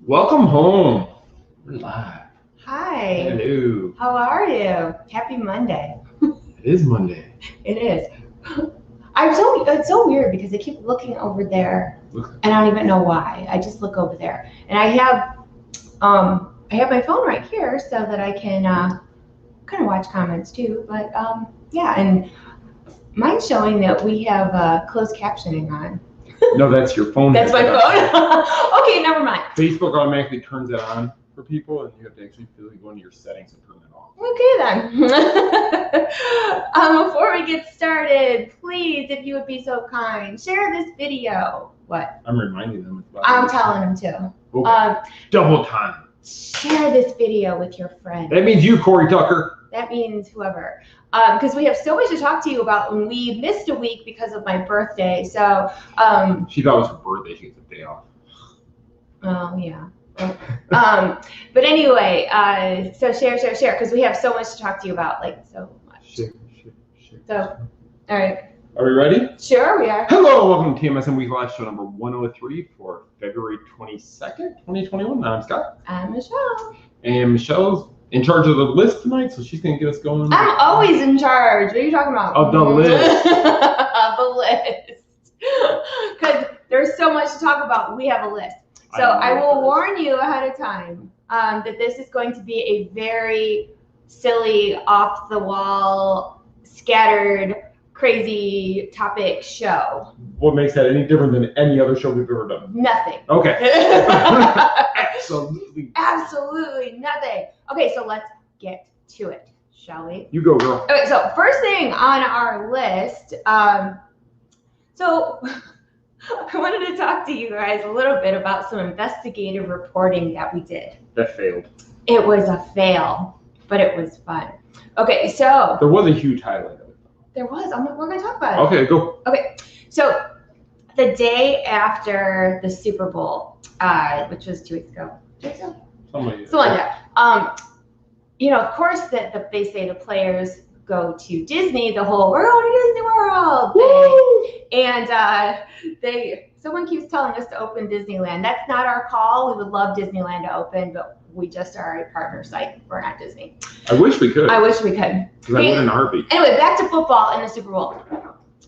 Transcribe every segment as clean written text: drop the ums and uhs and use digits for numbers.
Welcome home. We're live. Hi. Hello. How are you? Happy Monday. It is Monday. It is. It's so weird because I keep looking over there and I don't even know why. I just look over there. And I have my phone right here so that I can kind of watch comments too. But yeah, and mine's showing that we have closed captioning on. No, that's your phone. That's my phone? Okay, never mind. Facebook automatically turns it on for people, and you have to actually physically go into your settings and turn it off. Okay then. Before we get started, please, if you would be so kind, share this video. What? I'm reminding them. I'm telling them too. Okay. Double time. Share this video with your friends. That means you, Corey Tucker. That means whoever. Because we have so much to talk to you about, and we missed a week because of my birthday. So. She thought it was her birthday. She gets a day off. Oh yeah. But anyway, so share, because we have so much to talk to you about, like so much. Share. So, all right. Are we ready? Sure, we are. Hello, welcome to TMSM Week Live Show number 103 for February 22nd, 2021. I'm Scott. I'm Michelle. And Michelle's in charge of the list tonight, so she's going to get us going. I'm always in charge. What are you talking about? Of the list. Of the list. Because there's so much to talk about. We have a list. So I will warn you ahead of time that this is going to be a very silly, off-the-wall, scattered, crazy topic show. What makes that any different than any other show we've ever done? Nothing. Okay. Absolutely nothing. Okay, so let's get to it, shall we? You go, girl. Okay, so first thing on our list, so I wanted to talk to you guys a little bit about some investigative reporting that we did. That failed. It was a fail, but it was fun. Okay, so there was a huge highlight of it. There was. We're going to talk about it. Okay, go. Okay, so the day after the Super Bowl, which was 2 weeks ago. Something like that. You know, of course, that they say the players go to Disney, the whole "we're going to Disney World" thing. And someone keeps telling us to open Disneyland. That's not our call. We would love Disneyland to open, but we just are a partner site. We're not Disney. I wish we could. I wish we could. Because I would in a heartbeat. Anyway, back to football and the Super Bowl.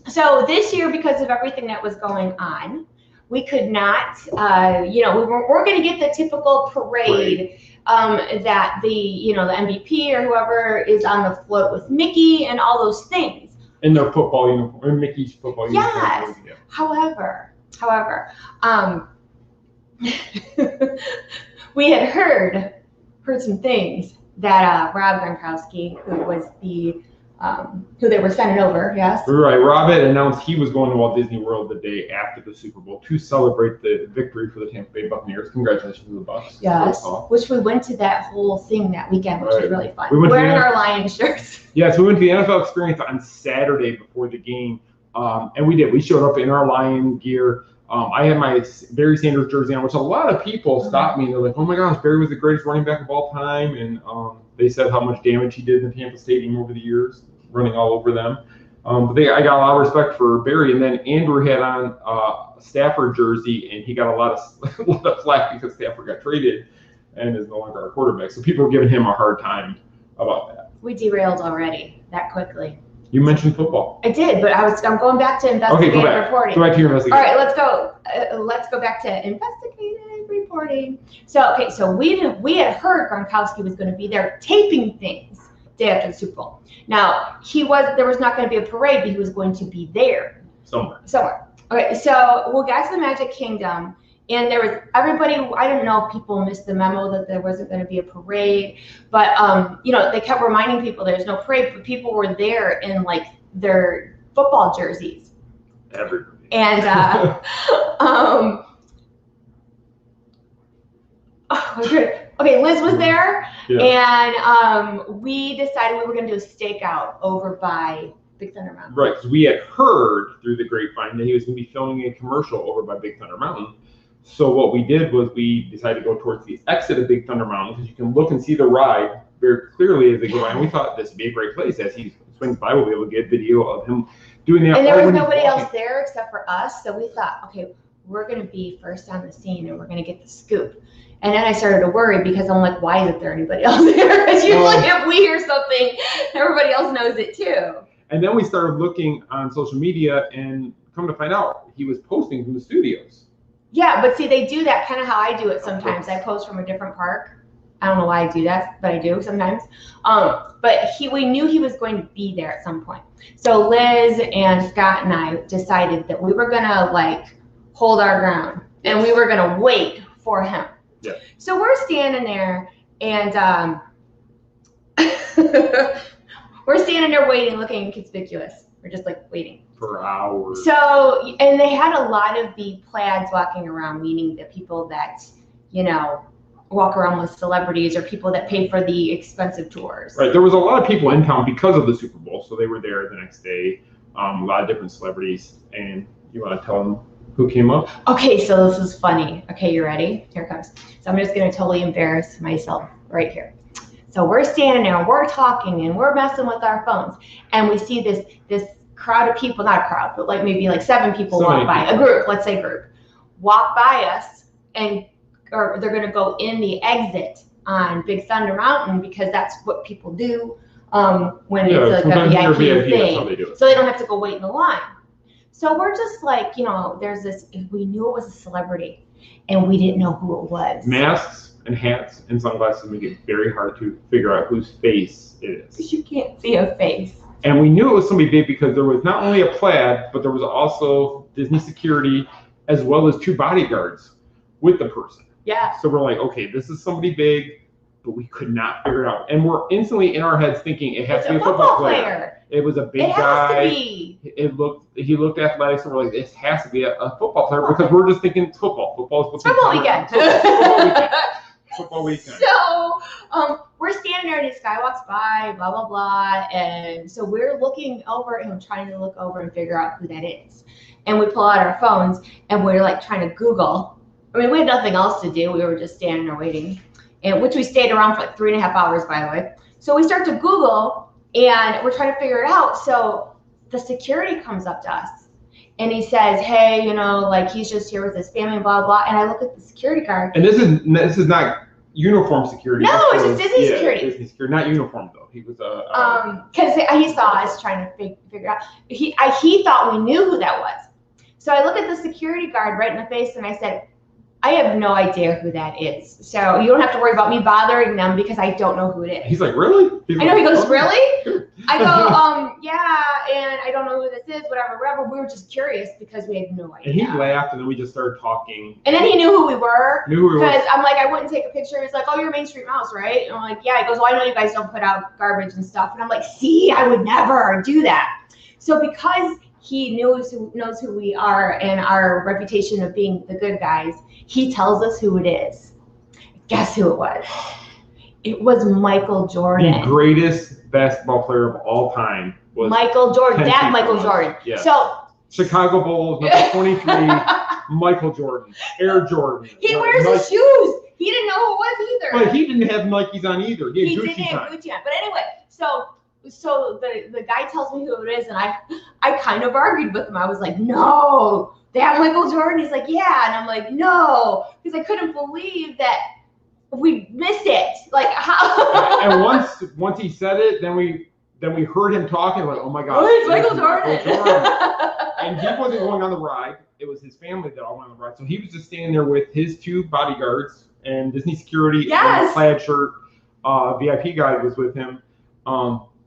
So this year, because of everything that was going on, we could not, we weren't going to get the typical parade that the MVP or whoever is on the float with Mickey and all those things. In their football uniform, or Mickey's football uniform. Yes. Yeah. However, we had heard some things that Rob Gronkowski, who was who they were sending over, yes? Right. Rob had announced he was going to Walt Disney World the day after the Super Bowl to celebrate the victory for the Tampa Bay Buccaneers. Congratulations to the Bucs. Yes. Which we went to that whole thing that weekend, which was really fun. We wearing our Lions shirts. Yeah, so we went to the NFL Experience on Saturday before the game, and we did. We showed up in our Lion gear. I had my Barry Sanders jersey on, which a lot of people stopped me and they're like, "Oh my gosh, Barry was the greatest running back of all time," and they said how much damage he did in the Tampa Stadium over the years, running all over them. But I got a lot of respect for Barry. And then Andrew had on a Stafford jersey, and he got a lot of flack because Stafford got traded and is no longer our quarterback. So people were giving him a hard time about that. We derailed already that quickly. You mentioned football. I did, but I'm going back to investigative reporting. Go back to your investigation. All right, let's go. Let's go back to investigative reporting. So we had heard Gronkowski was going to be there taping things day after the Super Bowl. Now there was not going to be a parade, but he was going to be there somewhere. Okay, so we got to the Magic Kingdom, and there was everybody. I don't know if people missed the memo that there wasn't going to be a parade, but they kept reminding people there's no parade, but people were there in like their football jerseys. Everybody. And okay, Liz was there, and we decided we were going to do a stakeout over by Big Thunder Mountain. Right, because we had heard through the grapevine that he was going to be filming a commercial over by Big Thunder Mountain. So what we did was we decided to go towards the exit of Big Thunder Mountain because you can look and see the ride very clearly as they go by. And we thought this would be a great place. As he swings by, we'll be able to get video of him doing that. And there was nobody else there except for us. So we thought, okay, we're going to be first on the scene and we're going to get the scoop. And then I started to worry because I'm like, why isn't there anybody else there? Because usually if we hear something, everybody else knows it too. And then we started looking on social media, and come to find out, he was posting from the studios. Yeah, but see, they do that kind of how I do it sometimes. I post from a different park. I don't know why I do that, but I do sometimes. But we knew he was going to be there at some point. So Liz and Scott and I decided that we were gonna like hold our ground and we were gonna wait for him. Yeah. So we're standing there and we're standing there waiting, looking inconspicuous. We're just like waiting. For hours. So, and they had a lot of the plaids walking around, meaning the people that, you know, walk around with celebrities or people that pay for the expensive tours. Right. There was a lot of people in town because of the Super Bowl, so they were there the next day. A lot of different celebrities. And you want to tell them who came up? Okay, so this is funny. Okay, you ready? Here it comes. So I'm just going to totally embarrass myself right here. So we're standing there, and we're talking, and we're messing with our phones, and we see this crowd of people, not a crowd, but like maybe like 7 people walk by, a group, let's say group, walk by us, or they're going to go in the exit on Big Thunder Mountain because that's what people do when it's like a VIP thing. So they don't have to go wait in the line. So we're just like, you know, there's this, we knew it was a celebrity and we didn't know who it was. Masks and hats and sunglasses make it very hard to figure out whose face it is. Because you can't see a face. And we knew it was somebody big because there was not only a plaid, but there was also Disney security as well as 2 bodyguards with the person. Yeah. So we're like, okay, this is somebody big, but we could not figure it out. And we're instantly in our heads thinking it has to be a football player. It was a big guy. He looked athletic, so we're like, this has to be a football player because we're just thinking football. Football weekend. Football weekend. So we're standing there and this guy walks by, blah, blah, blah. And so we're looking over and trying to look over and figure out who that is. And we pull out our phones and we're like trying to Google. I mean, we had nothing else to do. We were just standing there waiting, and which we stayed around for like 3.5 hours, by the way. So we start to Google and we're trying to figure it out. So the security comes up to us and he says, hey, you know, like he's just here with his family, blah, blah. And I look at the security guard. And this is not uniform security. No, it's just Disney security. Disney security, not uniform though. He was because he saw us trying to figure out. He thought we knew who that was. So I look at the security guard right in the face and I said, I have no idea who that is. So you don't have to worry about me bothering them because I don't know who it is. He's like, really? I know. He goes, really? I go, yeah, and I don't know who this is, whatever. We were just curious because we had no idea. And he laughed, and then we just started talking. And then he knew who we were. Because I'm like, I wouldn't take a picture. He's like, oh, you're Main Street Mouse, right? And I'm like, yeah. He goes, well, I know you guys don't put out garbage and stuff. And I'm like, see, I would never do that. So because he knows who we are and our reputation of being the good guys, he tells us who it is. Guess who it was? It was Michael Jordan. The greatest basketball player of all time was Michael Jordan. That Michael Jordan. Yeah. So Chicago Bulls, number 23, Michael Jordan, Air Jordan. He wears his shoes. He didn't know who it was either. But he didn't have Nikes on either. He didn't have Gucci on. But anyway, so the guy tells me who it is, and I kind of argued with him. I was like, no, that Michael Jordan. He's like, yeah, and I'm like, no, because I couldn't believe that we missed it. Like how? And once he said it, then we heard him talking like, oh my God, it's Michael Jordan. And he wasn't going on the ride. It was his family that all went on the ride. So he was just standing there with his 2 bodyguards and Disney security and a plaid shirt. VIP guy was with him.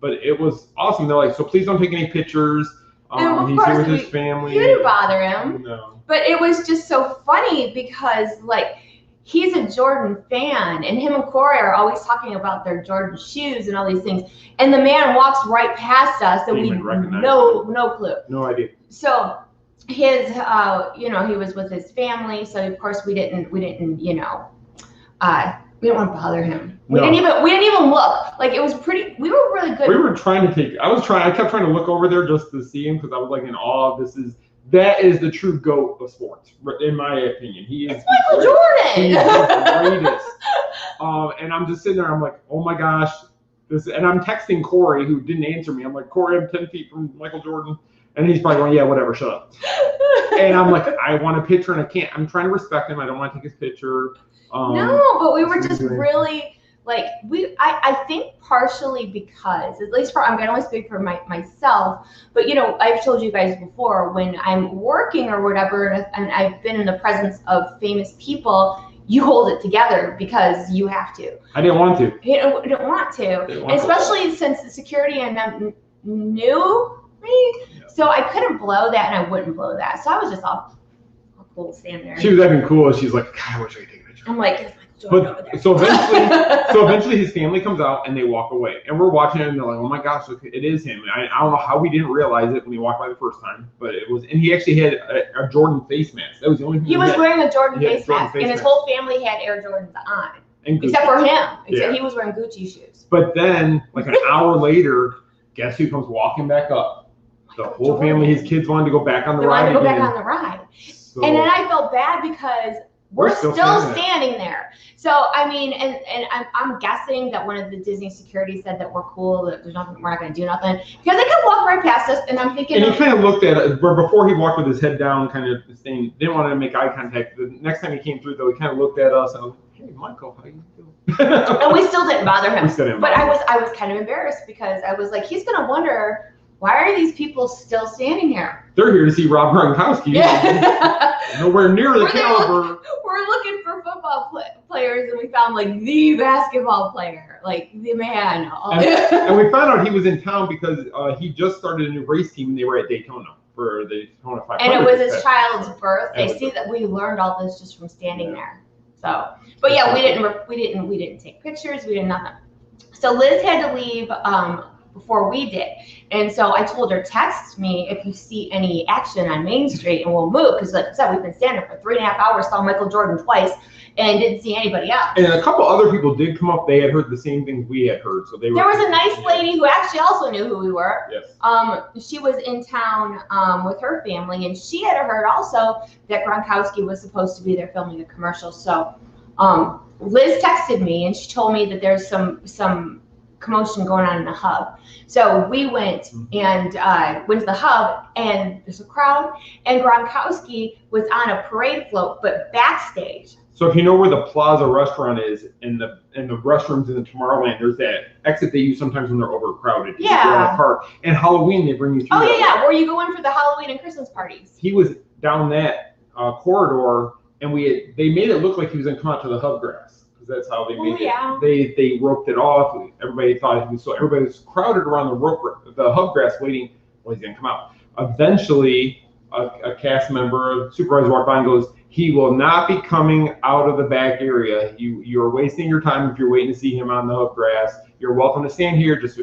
But it was awesome. They're like, so please don't take any pictures. He's here with his family. You didn't bother him. No. But it was just so funny because, like, he's a Jordan fan, and him and Corey are always talking about their Jordan shoes and all these things. And the man walks right past us, and we no clue. No idea. So his, he was with his family. So of course we didn't, we didn't want to bother him. We didn't even look. Like it was pretty. We were really good. We were trying to take. I kept trying to look over there just to see him because I was like in awe. That is the true GOAT of sports, in my opinion. It's Michael Jordan. He is the greatest. And I'm just sitting there. I'm like, oh my gosh, and I'm texting Corey who didn't answer me. I'm like, Corey, I'm 10 feet from Michael Jordan, And he's probably going, yeah, whatever, shut up. And I'm like, I want a picture and I can't. I'm trying to respect him. I don't want to take his picture. No, but we were just really like I think partially because, at least I'm gonna only speak for myself, but I've told you guys before, when I'm working or whatever, and I've been in the presence of famous people, you hold it together because you have to. I didn't want to. You don't want to, especially since the security and them knew me, so I couldn't blow that and I wouldn't blow that. So I was just all cool standing there. She was acting cool. She's like, God, I wish I could take a picture. I'm like, but so eventually his family comes out and they walk away, and we're watching it and they're like, oh my gosh, look, it is him. I don't know how we didn't realize it when he walked by the first time, but it was, and he actually had a Jordan face mask. That was the only thing he was wearing a Jordan face mask, and his whole family had Air Jordans on, except for him. Except he was wearing Gucci shoes. But then, like an hour later, guess who comes walking back up? The whole family, his kids wanted to go back on the ride. They wanted to go back on the ride. So, and then I felt bad because we're still standing there. So I mean, and I'm guessing that one of the Disney security said that we're cool, that there's nothing, we're not going to do nothing, because they kept walking right past us, and I'm thinking. And he kind of looked at it, but before he walked with his head down, kind of saying, didn't want to make eye contact. The next time he came through, though, he kind of looked at us and I was like, hey, Michael, how you doing? And we still didn't bother him. But I was kind of embarrassed because I was like, he's going to wonder, why are these people still standing here? They're here to see Rob Gronkowski. Nowhere near the caliber. We're looking for football players, and we found like the basketball player, like the man. And we found out he was in town because he just started a new race team, and they were at Daytona for the Daytona 500. And it was his child's birthday. See that we learned all this just from standing there. So, but yeah, we didn't take pictures. We did nothing. So Liz had to leave before we did, and so I told her, text me if you see any action on Main Street and we'll move, because like I said, we've been standing for 3.5 hours, saw Michael Jordan twice and didn't see anybody else. And a couple other people did come up. They had heard the same things we had heard, so they were. There was a nice lady who actually also knew who we were. Yes. She was in town with her family, and she had heard also that Gronkowski was supposed to be there filming a commercial. So Liz texted me and she told me that there's some commotion going on in the hub. So we went and went to the hub, and there's a crowd, and Gronkowski was on a parade float, but backstage. So if you know where the Plaza restaurant is, in the restrooms in the Tomorrowland, there's that exit they use sometimes when they're overcrowded. Yeah. In the park. And Halloween, they bring you through. Oh yeah, where you go in for the Halloween and Christmas parties. He was down that corridor, and they made it look like he was gonna come out to the hub grass. That's how they made it. They roped it off. Everybody thought he was, so everybody was crowded around the hub grass waiting. Well, he's gonna come out. Eventually, a cast member, a supervisor walked by and goes, "He will not be coming out of the back area. You're wasting your time if you're waiting to see him on the hub grass. You're welcome to stand here. Just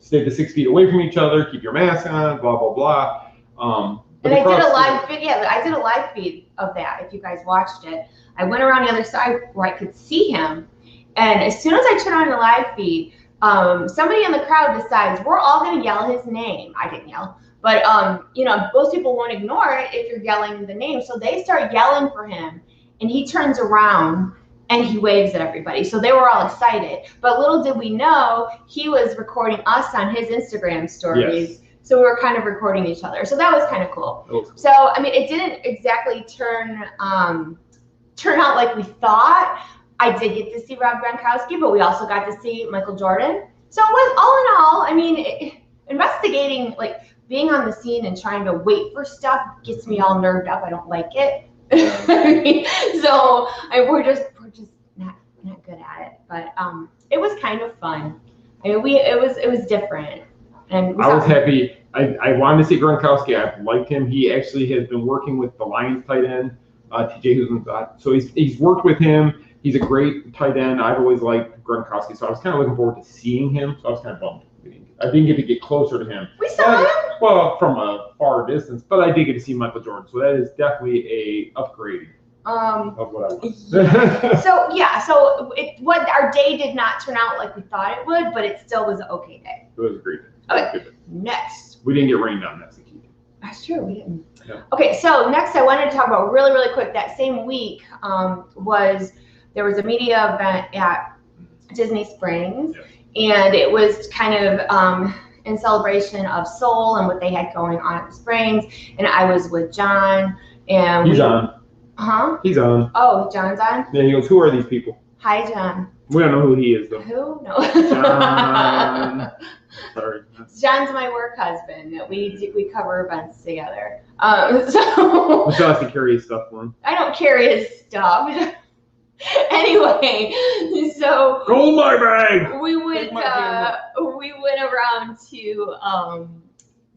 stay to 6 feet away from each other. Keep your mask on. Blah blah blah." And I did a live video. I did a live feed of that. If you guys watched it, I went around the other side where I could see him, and as soon as I turn on the live feed, somebody in the crowd decides we're all going to yell his name. I didn't yell, but most people won't ignore it if you're yelling the name. So they start yelling for him, and he turns around and he waves at everybody. So they were all excited. But little did we know, he was recording us on his Instagram stories. Yes. So we were kind of recording each other. So that was kind of cool. So, I mean, it didn't exactly turn out like we thought. I did get to see Rob Gronkowski, but we also got to see Michael Jordan. So it was, all in all, I mean, investigating, like being on the scene and trying to wait for stuff gets me all nerved up. I don't like it. We're just not good at it. But it was kind of fun. I mean, it was different. And I was happy. I wanted to see Gronkowski. I liked him. He actually has been working with the Lions tight end, TJ Husmann. So he's worked with him. He's a great tight end. I've always liked Gronkowski. So I was kind of looking forward to seeing him. So I was kind of bummed. I didn't get to get closer to him. We saw him? Well, from a far distance. But I did get to see Michael Jordan. So that is definitely a upgrade of what I was. So our day did not turn out like we thought it would, but it still was an okay day. It was a great day. Okay, next. We didn't get rained on. That's the key. That's true. We didn't. Yeah. Okay, so next I wanted to talk about really, really quick. That same week there was a media event at Disney Springs, and it was kind of in celebration of Soul and what they had going on at the Springs. And I was with John. And he's on. Huh? He's on. Oh, John's on? Yeah, he goes, who are these people? Hi, John. We don't know who he is, though. Who? No. John. Sorry. John's my work husband. We cover events together. So Michelle has to carry his stuff for him. I don't carry his stuff. Anyway, so roll my bag. We went around to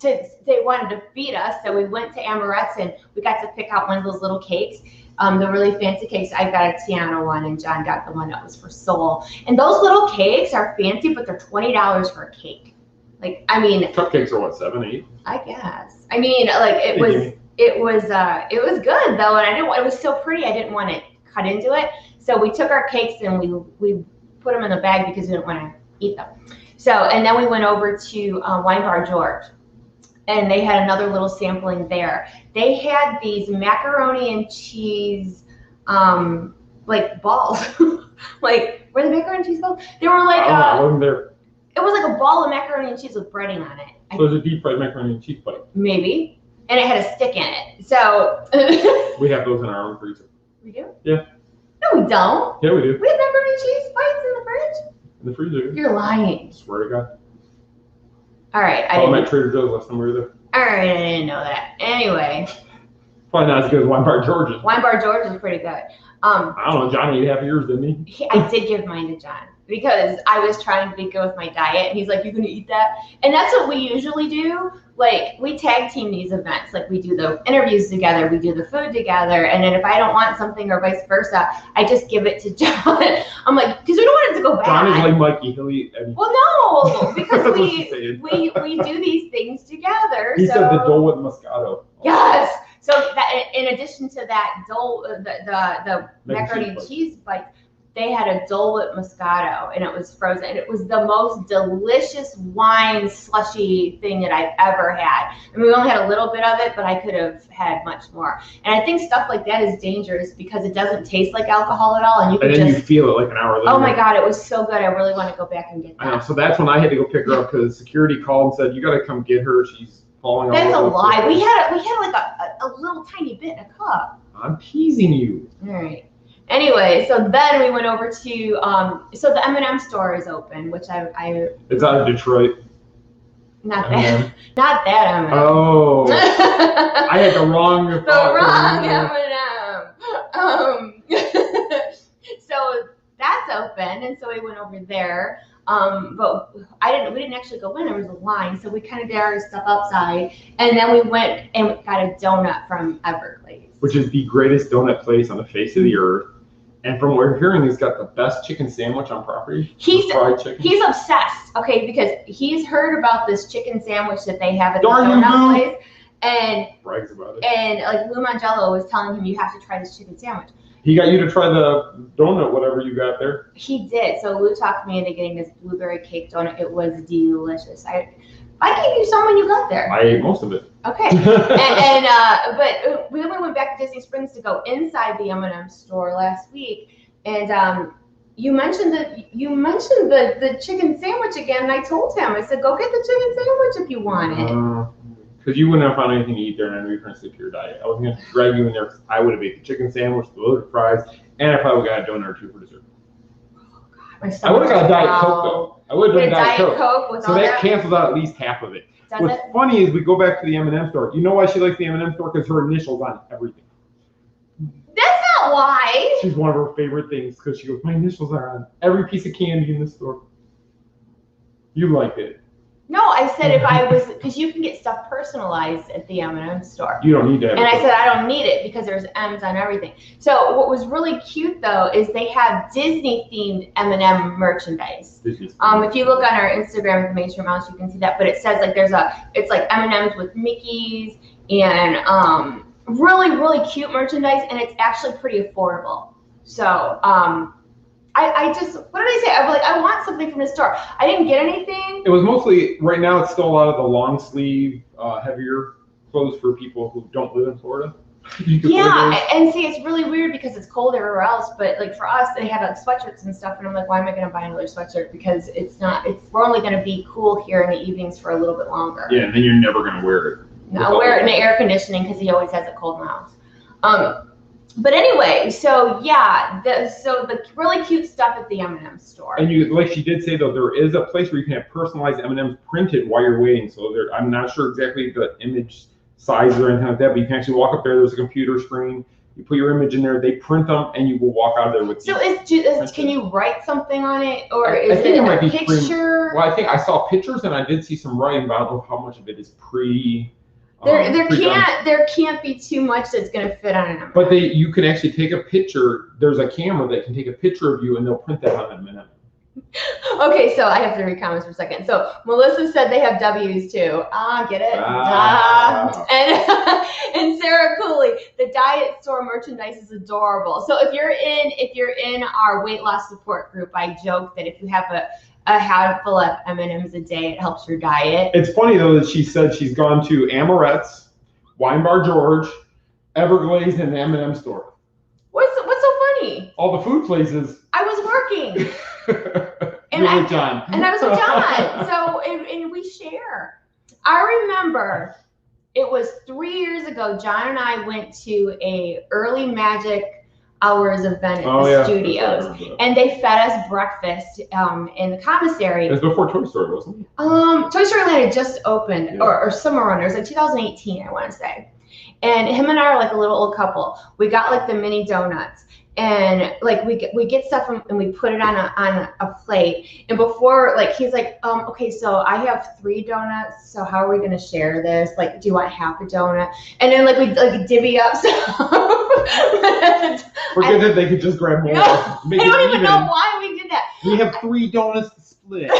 they wanted to feed us, so we went to Amorette's and we got to pick out one of those little cakes. The really fancy cakes. I got a Tiana one and John got the one that was for Soul. And those little cakes are fancy, but they're $20 for a cake. Like, I mean, cupcakes are what, 7, 8? I guess. I mean, like it was good though, and it was so pretty. I didn't want to cut into it, so we took our cakes and we put them in the bag because we didn't want to eat them. So, and then we went over to Wine Bar George. And they had another little sampling there. They had these macaroni and cheese, like balls. Like, were they macaroni and cheese balls? They were like, I wasn't there. It was like a ball of macaroni and cheese with breading on it. So it was a deep fried macaroni and cheese bite. Maybe. And it had a stick in it. So. We have those in our own freezer. We do? Yeah. No, we don't. Yeah, we do. We have macaroni and cheese bites in the fridge? In the freezer. You're lying. I swear to God. All right. I'm at Trader Joe's last time we were there. All right, I didn't know that. Anyway. Probably not as good as Wine Bar George's. Wine Bar George is pretty good. I don't know. John ate half of yours, didn't he? I did give mine to John because I was trying to be good with my diet, and he's like, "You gonna eat that?" And that's what we usually do. Like, we tag team these events. Like, we do the interviews together, we do the food together, and then if I don't want something or vice versa, I just give it to John. I'm like, because we don't want it to go bad. John is like Mikey. He'll eat anything. Well, no, because we do these things together. He said the Dole with Moscato. Yes. So that, in addition to that Dole, the macaroni and cheese bites, they had a Dole Whip Moscato, and it was frozen. And it was the most delicious wine slushy thing that I've ever had. I mean, we only had a little bit of it, but I could have had much more. And I think stuff like that is dangerous because it doesn't taste like alcohol at all, and you feel it like an hour later. Oh my God, it was so good. I really want to go back and get that. I know. So that's when I had to go pick her up because security called and said, "You got to come get her. She's falling off." That's a lie. We had like a little tiny bit in a cup. I'm teasing you. All right. Anyway, so then we went over to so the M&M store is open, which I It's out of Detroit. Not that M&M. Oh, I had the wrong thought. M&M. So that's open, and so we went over there. But we didn't actually go in. There was a line, so we kind of did our stuff outside, and then we went and got a donut from Everglades, which is the greatest donut place on the face of the earth. And from what we're hearing, he's got the best chicken sandwich on property. He's fried chicken. He's obsessed, okay, because he's heard about this chicken sandwich that they have at the donut place, and brags about it. And like Lou Mangello was telling him, you have to try this chicken sandwich. He got you to try the donut, whatever you got there. He did. So Lou talked me into getting this blueberry cake donut. It was delicious. I gave you some when you got there. I ate most of it. Okay. But we only went back to Disney Springs to go inside the M&M store last week, and you mentioned the chicken sandwich again. And I told him, I said, go get the chicken sandwich if you want it. Because you wouldn't have found anything to eat there, and I know you're trying to stick to your diet. I was going to drag you in there because I would have ate the chicken sandwich, the loaded fries, and I probably got a donut or two for dessert. I would have got a Diet Coke, though. I would have done Diet Coke. So that cancels out at least half of it. What's funny is we go back to the M&M store. You know why she likes the M&M store? Because her initials on everything. That's not why. She's one of her favorite things because she goes, my initials are on every piece of candy in the store. You like it. No, I said if I was, because you can get stuff personalized at the M&M store. You don't need to have And I said I don't need it because there's M's on everything. So what was really cute though is they have Disney themed M&M merchandise. If you look on our Instagram with Mainstream Mouse, you can see that. But it says like it's like M&Ms with Mickeys and really, really cute merchandise, and it's actually pretty affordable. So I just, what did I say? I was like, I want something from the store. I didn't get anything. It was mostly, right now it's still a lot of the long sleeve, heavier clothes for people who don't live in Florida. Yeah, and see, it's really weird because it's cold everywhere else, but like for us, they have like sweatshirts and stuff, and I'm like, why am I going to buy another sweatshirt? Because we're only going to be cool here in the evenings for a little bit longer. Yeah, and then you're never going to wear it. No, I'll wear it in the air conditioning because he always has it cold in the house. But anyway, so yeah, the really cute stuff at the M&M store. And you, like she did say though, there is a place where you can have personalized M&Ms printed while you're waiting. So I'm not sure exactly the image size or anything like that, but you can actually walk up there. There's a computer screen. You put your image in there. They print them, and you will walk out of there with. So can you write something on it, or is it a picture? Well, I think I saw pictures, and I did see some writing, but I don't know how much of it is pre. There can't be too much that's going to fit on an M&M. But you can actually take a picture. There's a camera that can take a picture of you, and they'll print that on an M&M. Okay, so I have to read comments for a second. So Melissa said they have W's too. Get it? And Sarah Cooley, the diet store merchandise is adorable. So if you're in our weight loss support group, I joke that if you have a handful of M&Ms a day, it helps your diet. It's funny though that she said she's gone to Amorette's, Wine Bar George, Everglades, and the M&M store. What's so funny? All the food places. I was working. And I was with John. So and we share. I remember it was 3 years ago. John and I went to a early magic hours event at the studios, and they fed us breakfast in the commissary. It was before Toy Story, wasn't it? Toy Story Land had just opened, or somewhere around there. It was like 2018, I want to say. And him and I are like a little old couple. We got like the mini donuts, and like we get stuff and we put it on a plate. And before, like, he's like, okay, so I have 3 donuts. So how are we gonna share this? Like, do you want half a donut? And then like we like divvy up stuff. Forget that they could just grab more. No, I don't even know why we did that. We have 3 donuts to split.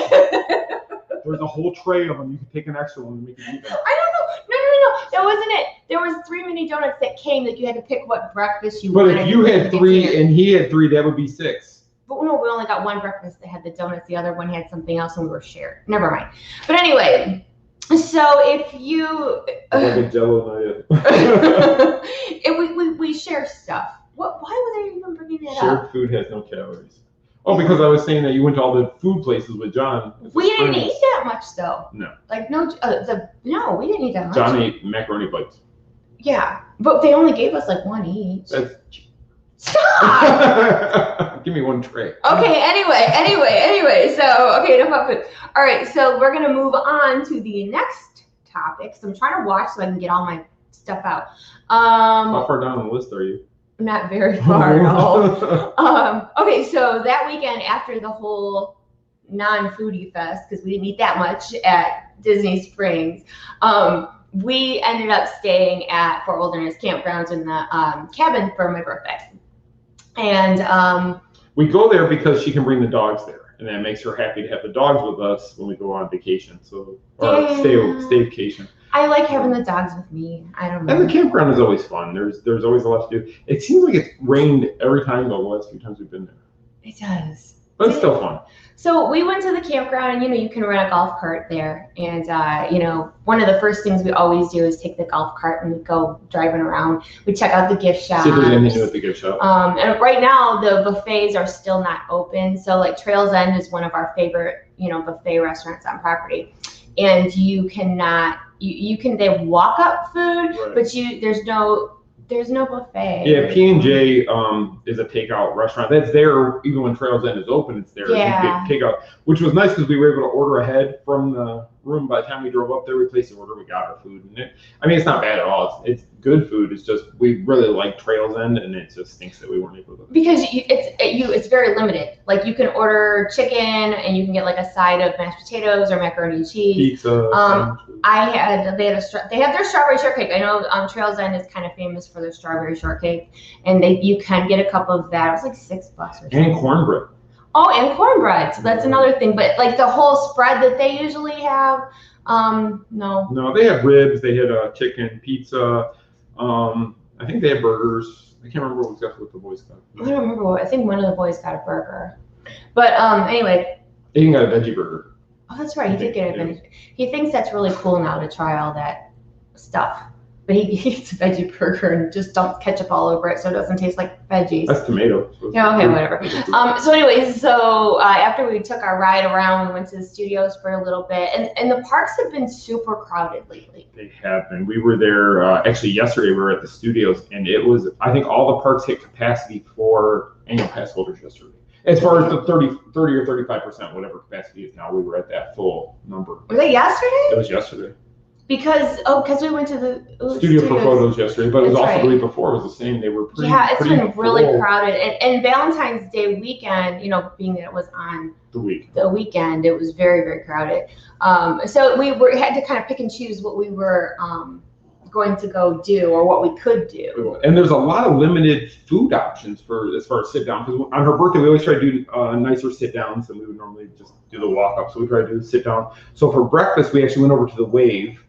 There's a whole tray of them. You can take an extra one and make it even. I don't know. No. That wasn't it. There was 3 mini donuts that came that you had to pick what breakfast you wanted. But if you had 3 and he had 3, that would be 6. But no, we only got one breakfast that had the donuts. The other one had something else, and we were shared. Never mind. But anyway, so if you like a Jello nugget. we share stuff. Why was I even bringing that up? Shared food has no calories. Oh, because I was saying that you went to all the food places with John. We didn't eat that much though. No. Like no, we didn't eat that much. John ate macaroni bites. Yeah, but they only gave us like 1 each. That's... Stop! Give me 1 tray. Okay. Anyway. So okay, enough about food. All right, so we're gonna move on to the next topic. So I'm trying to watch so I can get all my stuff out. How far down the list are you? Not very far at all. Okay, so that weekend after the whole non-foodie fest, because we didn't eat that much at Disney Springs, we ended up staying at Fort Wilderness Campgrounds in the cabin for my birthday. And we go there because she can bring the dogs there, and that makes her happy to have the dogs with us when we go on vacation. So staycation. I like having the dogs with me. I don't know. And the campground is always fun. There's always a lot to do. It seems like it's rained every time the last few times we've been there. It does. But it's still fun. So we went to the campground, and you can rent a golf cart there. And one of the first things we always do is take the golf cart and go driving around. We check out the gift shop. See if there's anything new at the gift shop. And right now the buffets are still not open. So like Trails End is one of our favorite buffet restaurants on property, and you cannot. You can walk up food, right. But there's no buffet. Yeah, P&J is a takeout restaurant that's there even when Trails End is open. It's there. Yeah. You get takeout, which was nice because we were able to order ahead from the room. By the time we drove up there, we placed the order. We got our food, and it's not bad at all. It's good food. It's just we really like Trails End, and it just stinks that we weren't able to. Because it's very limited. Like you can order chicken, and you can get like a side of mashed potatoes or macaroni and cheese. Pizza. They have their strawberry shortcake. I know Trails End is kind of famous for their strawberry shortcake, and you can get a cup of that. It was like $6 or something. And cornbread. Oh, and cornbread. So that's another thing. But like the whole spread that they usually have, no. No, they have ribs. They had chicken, pizza. I think they have burgers. I can't remember exactly what the boys got. I don't remember I think one of the boys got a burger. But anyway. He even got a veggie burger. Oh, that's right. He did get a veggie. He thinks that's really cool now to try all that stuff. But he eats a veggie burger and just dumps ketchup all over it so it doesn't taste like veggies. That's tomato. So yeah, okay, whatever. So anyways, after we took our ride around, we went to the studios for a little bit, and the parks have been super crowded lately. They have been. We were there, actually yesterday we were at the studios, and it was, I think all the parks hit capacity for annual pass holders yesterday. As far as the 30 or 35%, whatever capacity is now, we were at that full number. Was that yesterday? It was yesterday. Because we went to the studio for photos yesterday, but it was also right. the week before. It was the same. They were pretty. Yeah, it's been really full. crowded, and Valentine's Day weekend, being that it was on the weekend, it was very, very crowded. So we had to kind of pick and choose what we were going to go do or what we could do. And there's a lot of limited food options as far as sit down, because on her birthday we always try to do nicer sit downs than we would normally just do the walk up. So we try to do the sit down. So for breakfast we actually went over to the Wave.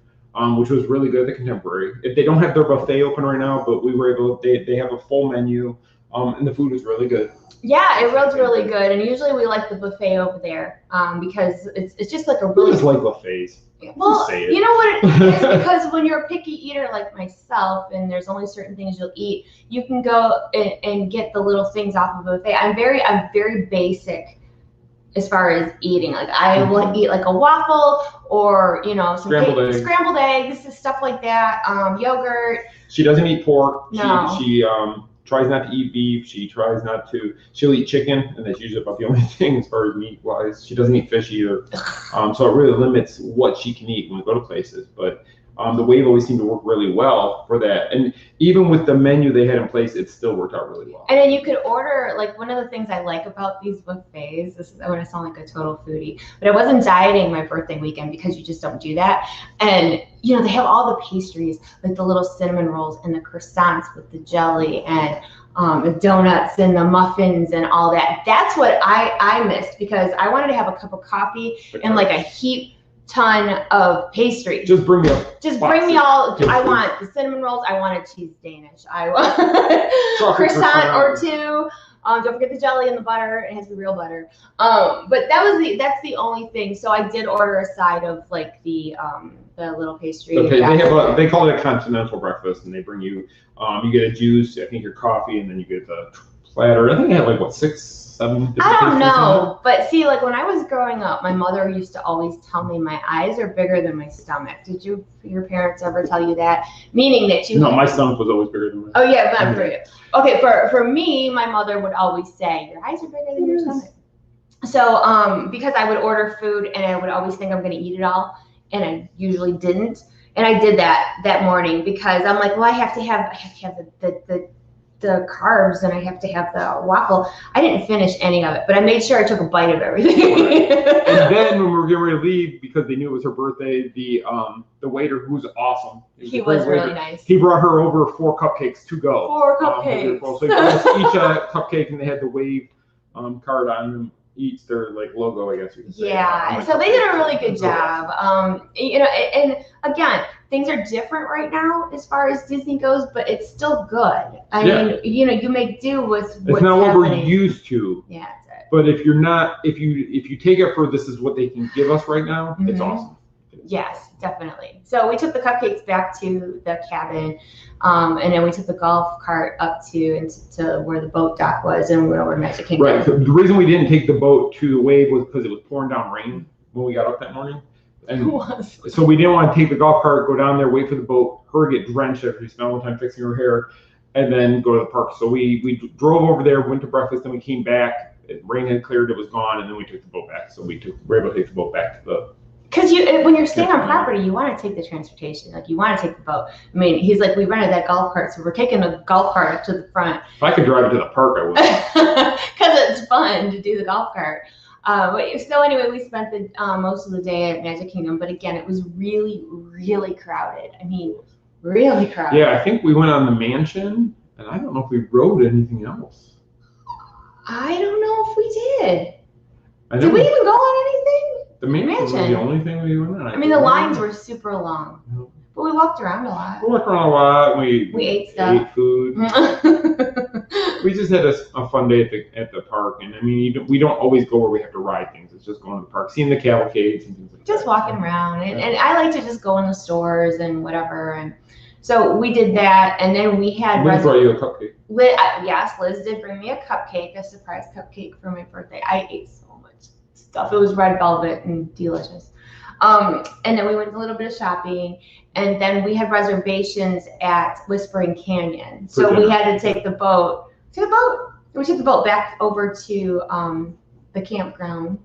Which was really good at the Contemporary. If they don't have their buffet open right now, but we were able. They have a full menu, and the food was really good. Yeah, it was really good, and usually we like the buffet over there because it's just like a really. We just like buffets. Well, you know what it is, because when you're a picky eater like myself, and there's only certain things you'll eat, you can go and get the little things off of a buffet. I'm very basic as far as eating. Like I will eat like a waffle or some scrambled eggs, stuff like that. Yogurt. She doesn't eat pork. No. She tries not to eat beef. She'll eat chicken, and that's usually about the only thing as far as meat wise. She doesn't eat fish either. So it really limits what she can eat when we go to places. But the Wave always seemed to work really well for that. And even with the menu they had in place, it still worked out really well. And then you could order, like, one of the things I like about these buffets, I'm going to sound like a total foodie, but I wasn't dieting my birthday weekend because you just don't do that. And, they have all the pastries, like the little cinnamon rolls and the croissants with the jelly and the donuts and the muffins and all that. That's what I missed, because I wanted to have a cup of coffee and like a heap ton of pastries. Just bring me all. I want the cinnamon rolls. I want a cheese Danish. I want croissant or two. Don't forget the jelly and the butter. It has to be real butter. But that's the only thing. So I did order a side of like the little pastry. Okay, they call it a continental breakfast, and they bring you you get a juice, I think your coffee, and then you get the platter. I think they had like 6, 7. I don't know, but see, like when I was growing up, my mother used to always tell me my eyes are bigger than my stomach. Did your parents ever tell you that? Meaning that you. No, my stomach was always bigger than mine. Oh yeah, but for you. Okay, for me, my mother would always say your eyes are bigger than your stomach. So because I would order food and I would always think I'm going to eat it all, and I usually didn't. And I did that morning because I'm like, well, I have to have the carbs and I have to have the waffle. I didn't finish any of it, but I made sure I took a bite of everything. Right. And then when we were getting ready to leave, because they knew it was her birthday, the waiter, who was awesome. He was really nice. He brought her over 4 cupcakes to go. 4 cupcakes. So he brought us each a cupcake, and they had the Wave card on them. Each their like logo, I guess you could say. Yeah, so they did a really good job. And again, things are different right now as far as Disney goes, but it's still good. I mean, you make do with what's it's not what happening. we're used to. Yeah, that's it. But if you take it for this is what they can give us right now, it's awesome. Yes, definitely. So we took the cupcakes back to the cabin, and then we took the golf cart up to where the boat dock was, and we went over to Magic Kingdom. Right. The reason we didn't take the boat to the Wave was because it was pouring down rain when we got up that morning. And so we didn't want to take the golf cart, go down there, wait for the boat, her get drenched after she spent all the time fixing her hair, and then go to the park. So we drove over there, went to breakfast, then we came back. Rain had cleared, it was gone, and then we took the boat back. So we were able to take the boat back to the. Because when you're staying on property, you want to take the transportation. Like, you want to take the boat. I mean, he's like, we rented that golf cart, so we're taking the golf cart up to the front. If I could drive it to the park, I would. Because it's fun to do the golf cart. So anyway, we spent the most of the day at Magic Kingdom. But again, it was really, really crowded. I mean, really crowded. Yeah, I think we went on the mansion, and I don't know if we rode anything else. I don't know if we did. Did we even go on anything? The mansion was the only thing we went on. I mean, the lines were super long, but we walked around a lot. We walked around a lot. We ate stuff. Ate food. We just had a fun day at the park, and I mean, we don't always go where we have to ride things. It's just going to the park, seeing the cavalcades and things like that. Just walking around, and I like to just go in the stores and whatever, and So we did that, and then we had Liz brought you a cupcake. Yes, Liz did bring me a cupcake, a surprise cupcake for my birthday. I ate so much stuff. It was red velvet and delicious. And then we went a little bit of shopping, and then we had reservations at Whispering Canyon. So we had to take the boat. We took the boat back over to the campground.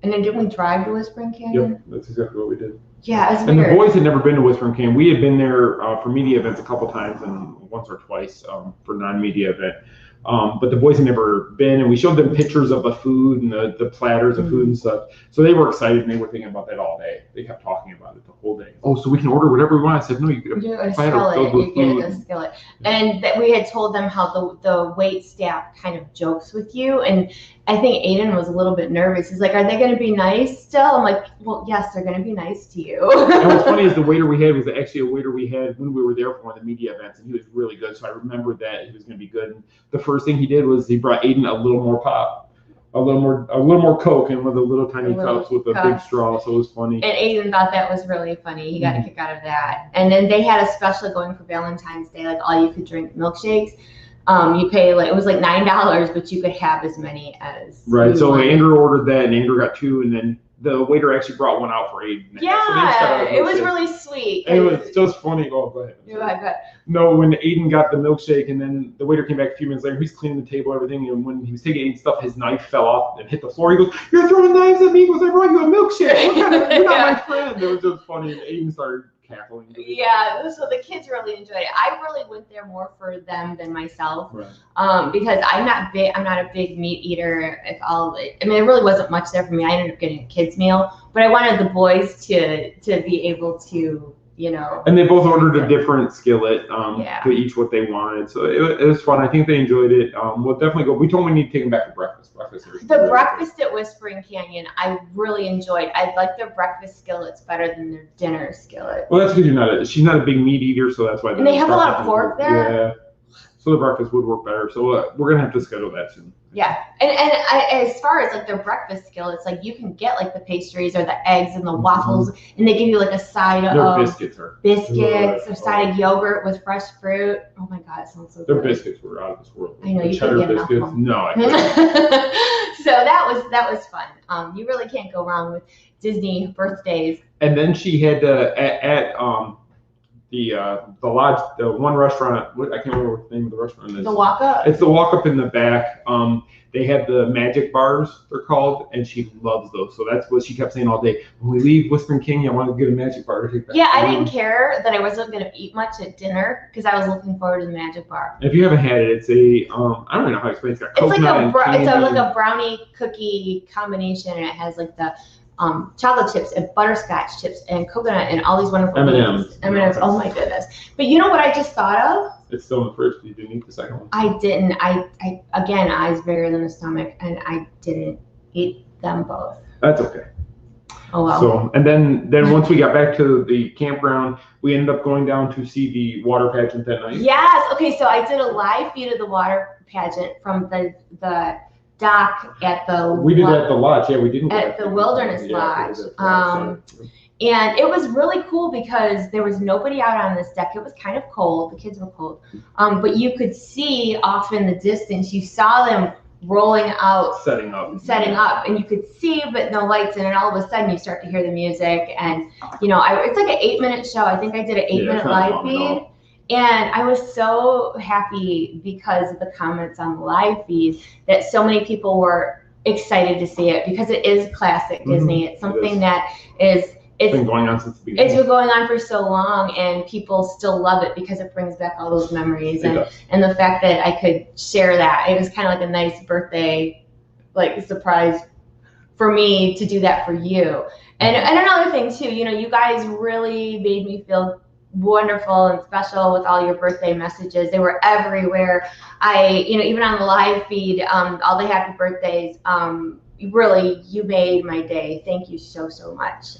And then didn't we drive to Whispering Canyon? Yep, that's exactly what we did. Yeah, it was and weird. The boys had never been to Whispering Canyon. We had been there for media events a couple times and once or twice for non-media event. But the boys had never been, and we showed them pictures of the food and the platters of food and stuff. So they were excited, and they were thinking about that all day. They kept talking about it the whole day. Oh, so we can order whatever we want. I said, no, you get a platter filled with food. A skillet. And that we had told them how the wait staff kind of jokes with you, and I think Aiden was a little bit nervous. He's like, are they going to be nice still? I'm like, well, yes, they're going to be nice to you. And what's funny is the waiter we had was actually a waiter we had when we were there for one of the media events, and he was really good. So I remembered that he was going to be good. And the first thing he did was he brought Aiden a little more pop, a little more Coke, and with a little tiny cups with a big straw. So it was funny. And Aiden thought that was really funny. He got a kick out of that. And then they had a special going for Valentine's Day, like all you could drink milkshakes. You pay it was like $9, but you could have as many as So Andrew ordered that, and Andrew got 2, and then the waiter actually brought one out for Aiden. Yeah, it was really sweet. And it was just funny. Oh, go ahead. Go ahead. No, when Aiden got the milkshake, and then the waiter came back a few minutes later, he's cleaning the table, everything, and when he was taking Aiden's stuff, his knife fell off and hit the floor. He goes, "You're throwing knives at me!" He goes, "I brought you a milkshake. You're not my friend." It was just funny. And Aiden started cackling. Yeah, so the kids really enjoyed it. I really went there more for them than myself, because I'm not a big meat eater. It really wasn't much there for me. I ended up getting a kids meal, but I wanted the boys to be able to, And they both ordered a different skillet to each what they wanted, so it was fun. I think they enjoyed it. We'll definitely go. We told them we need to take them back for breakfast. The breakfast at Whispering Canyon, I really enjoyed. I like their breakfast skillets better than their dinner skillet. Well, that's because she's not a big meat eater, so that's why. And they have a lot of pork there. Yeah. So the breakfast would work better. So we're gonna have to schedule that soon. Yeah, and as far as like their breakfast skillets, like you can get like the pastries or the eggs and the waffles, and they give you like a side of biscuits or side of yogurt with fresh fruit. Oh my God, it sounds so good. Their biscuits were out of this world. I know you cheddar can get biscuits. enough. No, I couldn't. So that was fun. You really can't go wrong with Disney birthdays. And then she had at the lodge, the one restaurant, I can't remember what the name of the restaurant is. The Walk Up? It's the Walk Up in the back. They have the magic bars, they're called, and she loves those. So that's what she kept saying all day. When we leave Whispering Canyon, I want to get a magic bar to take back. Yeah, I didn't care that I wasn't going to eat much at dinner because I was looking forward to the magic bar. If you haven't had it, it's a, I don't even know how to explain it. It's got coconut like a brownie cookie combination, and it has like the chocolate chips and butterscotch chips and coconut and all these wonderful M&Ms. M&Ms. Oh my goodness! But you know what I just thought of? It's still in the fridge. You didn't eat the second one. I didn't. I again, eyes bigger than the stomach, and I didn't eat them both. That's okay. Oh well. So and then once we got back to the campground, we ended up going down to see the water pageant that night. Yes. Okay. So I did a live feed of the water pageant from the dock at the. We did that at the lodge. Yeah, we didn't. At the Wilderness Lodge. And it was really cool because there was nobody out on this deck. It was kind of cold. The kids were cold. But you could see off in the distance, you saw them rolling out. Setting up. And you could see, but no lights. And then all of a sudden you start to hear the music. And, it's like an 8-minute show. I think I did an 8-minute live feed. And I was so happy because of the comments on the live feed that so many people were excited to see it because it is classic Disney. It's something that it's been going on since the beginning. It's been going on for so long, and people still love it because it brings back all those memories. And the fact that I could share that, it was kind of like a nice birthday, like surprise for me to do that for you. And another thing too, you guys really made me feel wonderful and special with all your birthday messages. They were everywhere. Even on the live feed, all the happy birthdays, really, you made my day. Thank you so much.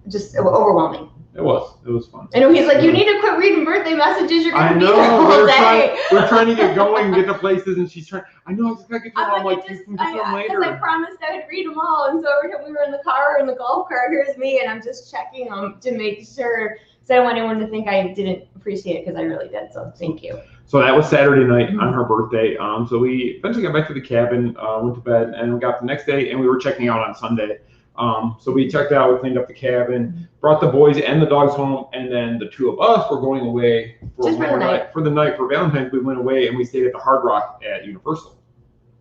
Just overwhelming. It was fun. I know he's like, you need to quit reading birthday messages. You're gonna be there all day. We're trying to get going, get to places, and she's trying. I know, I just gotta get to them. I'm like, you can get to them later. Because I promised I would read them all, and so every time we were in the car or in the golf cart, here's me, and I'm just checking them to make sure. because I don't want anyone to think I didn't appreciate it, because I really did. So thank you. So that was Saturday night on her birthday. So we eventually got back to the cabin, went to bed, and we got the next day, and we were checking out on Sunday. So we checked out, we cleaned up the cabin, brought the boys and the dogs home, and then the two of us were going away for the night. For Valentine's, we went away and we stayed at the Hard Rock at Universal.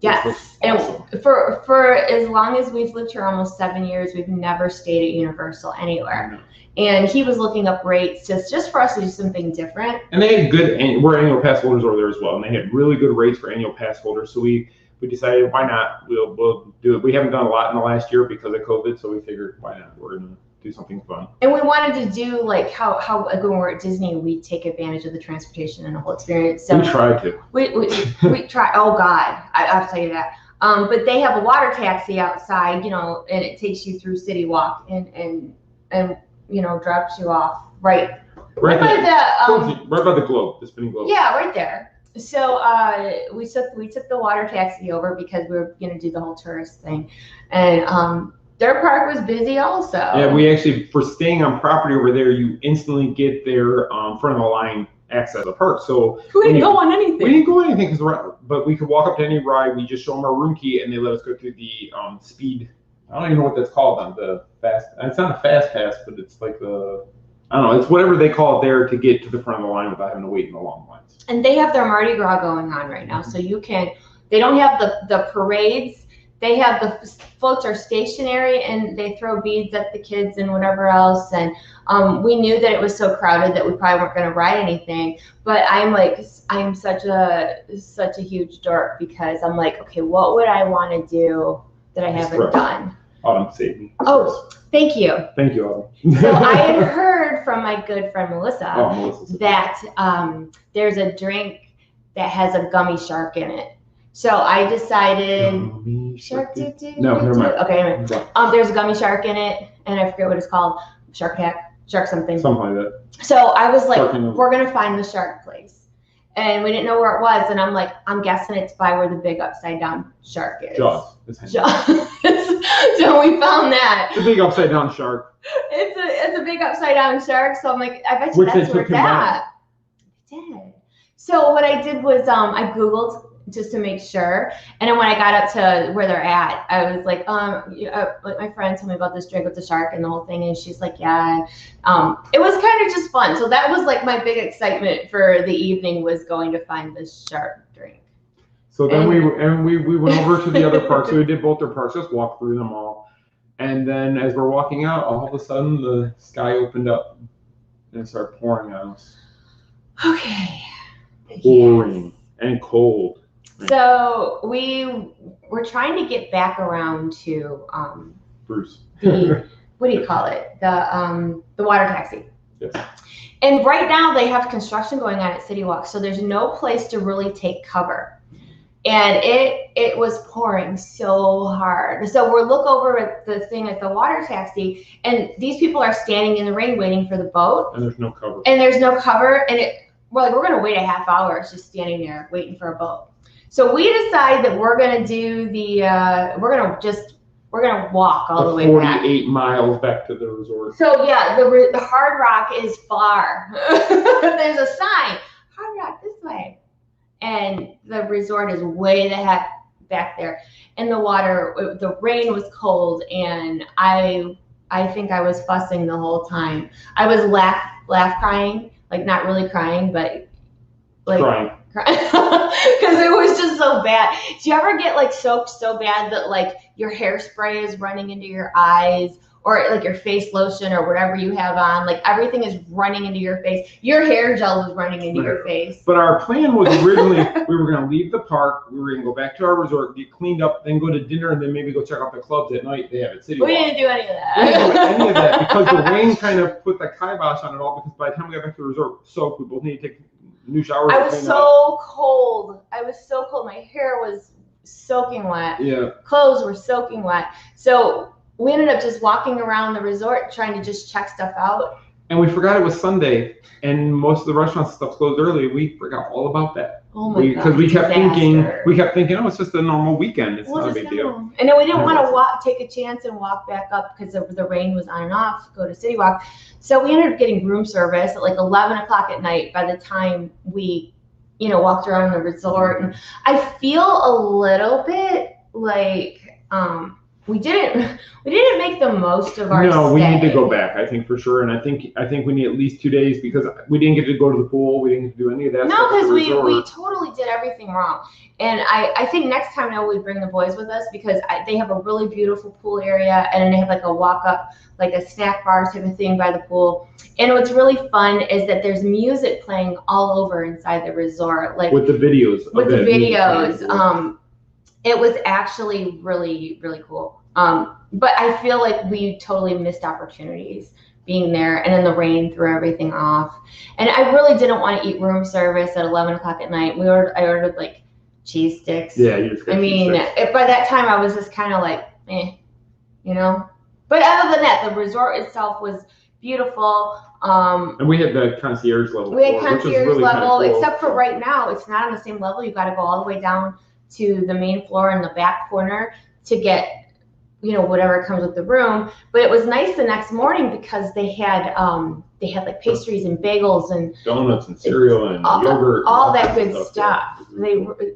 Yes, awesome. And for as long as we've lived here, almost 7 years, we've never stayed at Universal anywhere. Mm-hmm. And he was looking up rates just for us to do something different. And they had we're annual pass holders over there as well, and they had really good rates for annual pass holders. So we decided, why not? We'll do it. We haven't done a lot in the last year because of COVID, so we figured, why not? We're gonna do something fun. And we wanted to do like how like when we're at Disney, we take advantage of the transportation and the whole experience. So we tried to. We try. Oh God, I'll tell you that. But they have a water taxi outside, and it takes you through City Walk and drops you off right by the globe, the spinning globe. Yeah, right there. So we took the water taxi over because we were gonna do the whole tourist thing, and their park was busy also. Yeah, we actually, for staying on property over there, you instantly get their front of the line access to the park. So we didn't go on anything. We didn't go on anything but we could walk up to any ride. We just show them our room key and they let us go through the speed. I don't even know what that's called on the fast. It's not a fast pass, but it's like I don't know. It's whatever they call it there to get to the front of the line without having to wait in the long lines. And they have their Mardi Gras going on right now, so you can. They don't have the parades. They have the floats are stationary and they throw beads at the kids and whatever else. And we knew that it was so crowded that we probably weren't going to ride anything. But I'm such a huge dork because I'm like, okay, what would I want to do that I haven't done? Autumn saved me. Oh, thank you. Thank you, Autumn. So I had heard from my good friend Melissa that there's a drink that has a gummy shark in it. So I decided shark No, never mind. Okay, anyway. There's a gummy shark in it, and I forget what it's called. Shark Attack, shark something. Something like that. So I was like, we're gonna find the shark place, and we didn't know where it was, and I'm like, I'm guessing it's by where the big upside down shark is. Jaws. So we found that. The big upside down shark. It's a big upside down shark. So I'm like, I bet you that's where it's at. I did. So what I did was I Googled just to make sure, and then when I got up to where they're at, I was like, like my friend told me about this drink with the shark and the whole thing, and she's like, yeah. It was kind of just fun. So that was like my big excitement for the evening, was going to find this shark drink. So then we went over to the other parks. So we did both their parks, just walked through them all. And then as we're walking out, all of a sudden the sky opened up and it started pouring on us. Okay. Pouring and cold. So we were trying to get back around to Bruce. What do you call it? The water taxi. Yes. And right now they have construction going on at City Walk, so there's no place to really take cover. And it was pouring so hard. So we're look over at the thing at the water taxi, and these people are standing in the rain waiting for the boat. And there's no cover. And we're like, we're gonna wait a half hour just standing there waiting for a boat. So we decided that we're gonna do we're gonna walk all the way back. 48 miles back to the resort. So yeah, the Hard Rock is far. There's a sign, Hard Rock this way. And the resort is way the heck back there. And the rain was cold, and I think I was fussing the whole time. I was laugh crying, like not really crying, but like crying. Because it was just so bad. Do you ever get like soaked so bad that like your hairspray is running into your eyes, or like your face lotion or whatever you have on, like everything is running into your face. Your hair gel is running into your face. But our plan was originally we were going to leave the park, we were going to go back to our resort, get cleaned up, then go to dinner, and then maybe go check out the clubs at night they have at City Walk. We didn't do any of that. We didn't do any of that because the rain kind of put the kibosh on it all, because by the time we got back to the resort, soaked, we both need to take new showers. I was so cold. My hair was soaking wet. Yeah. Clothes were soaking wet. So we ended up just walking around the resort trying to just check stuff out. And we forgot it was Sunday, and most of the restaurant stuff closed early. We forgot all about that. Oh my God. Because we kept thinking, oh, it's just a normal weekend. It's not a big deal. And then we didn't want to take a chance and walk back up because the rain was on and off, go to City Walk. So we ended up getting room service at like 11 o'clock at night by the time we, walked around the resort. And I feel a little bit like we didn't make the most of our stay. No, we need to go back, I think, for sure. And I think we need at least 2 days because we didn't get to go to the pool. We didn't get to do any of that. No, because we totally did everything wrong. And I think next time now we bring the boys with us because they have a really beautiful pool area and they have like a walk up, like a snack bar type of thing by the pool. And what's really fun is that there's music playing all over inside the resort, like with the videos. It was actually really, really cool. But I feel like we totally missed opportunities being there, and then the rain threw everything off. And I really didn't want to eat room service at 11 o'clock at night. I ordered like cheese sticks. Yeah, you just got cheese sticks. By that time I was just kind of like, But other than that, the resort itself was beautiful. And we had the concierge level. We had concierge level, except for right now, it's not on the same level. You got to go all the way down to the main floor in the back corner to get, whatever comes with the room. But it was nice the next morning because they had like pastries and bagels and donuts and cereal and yogurt, all that good stuff.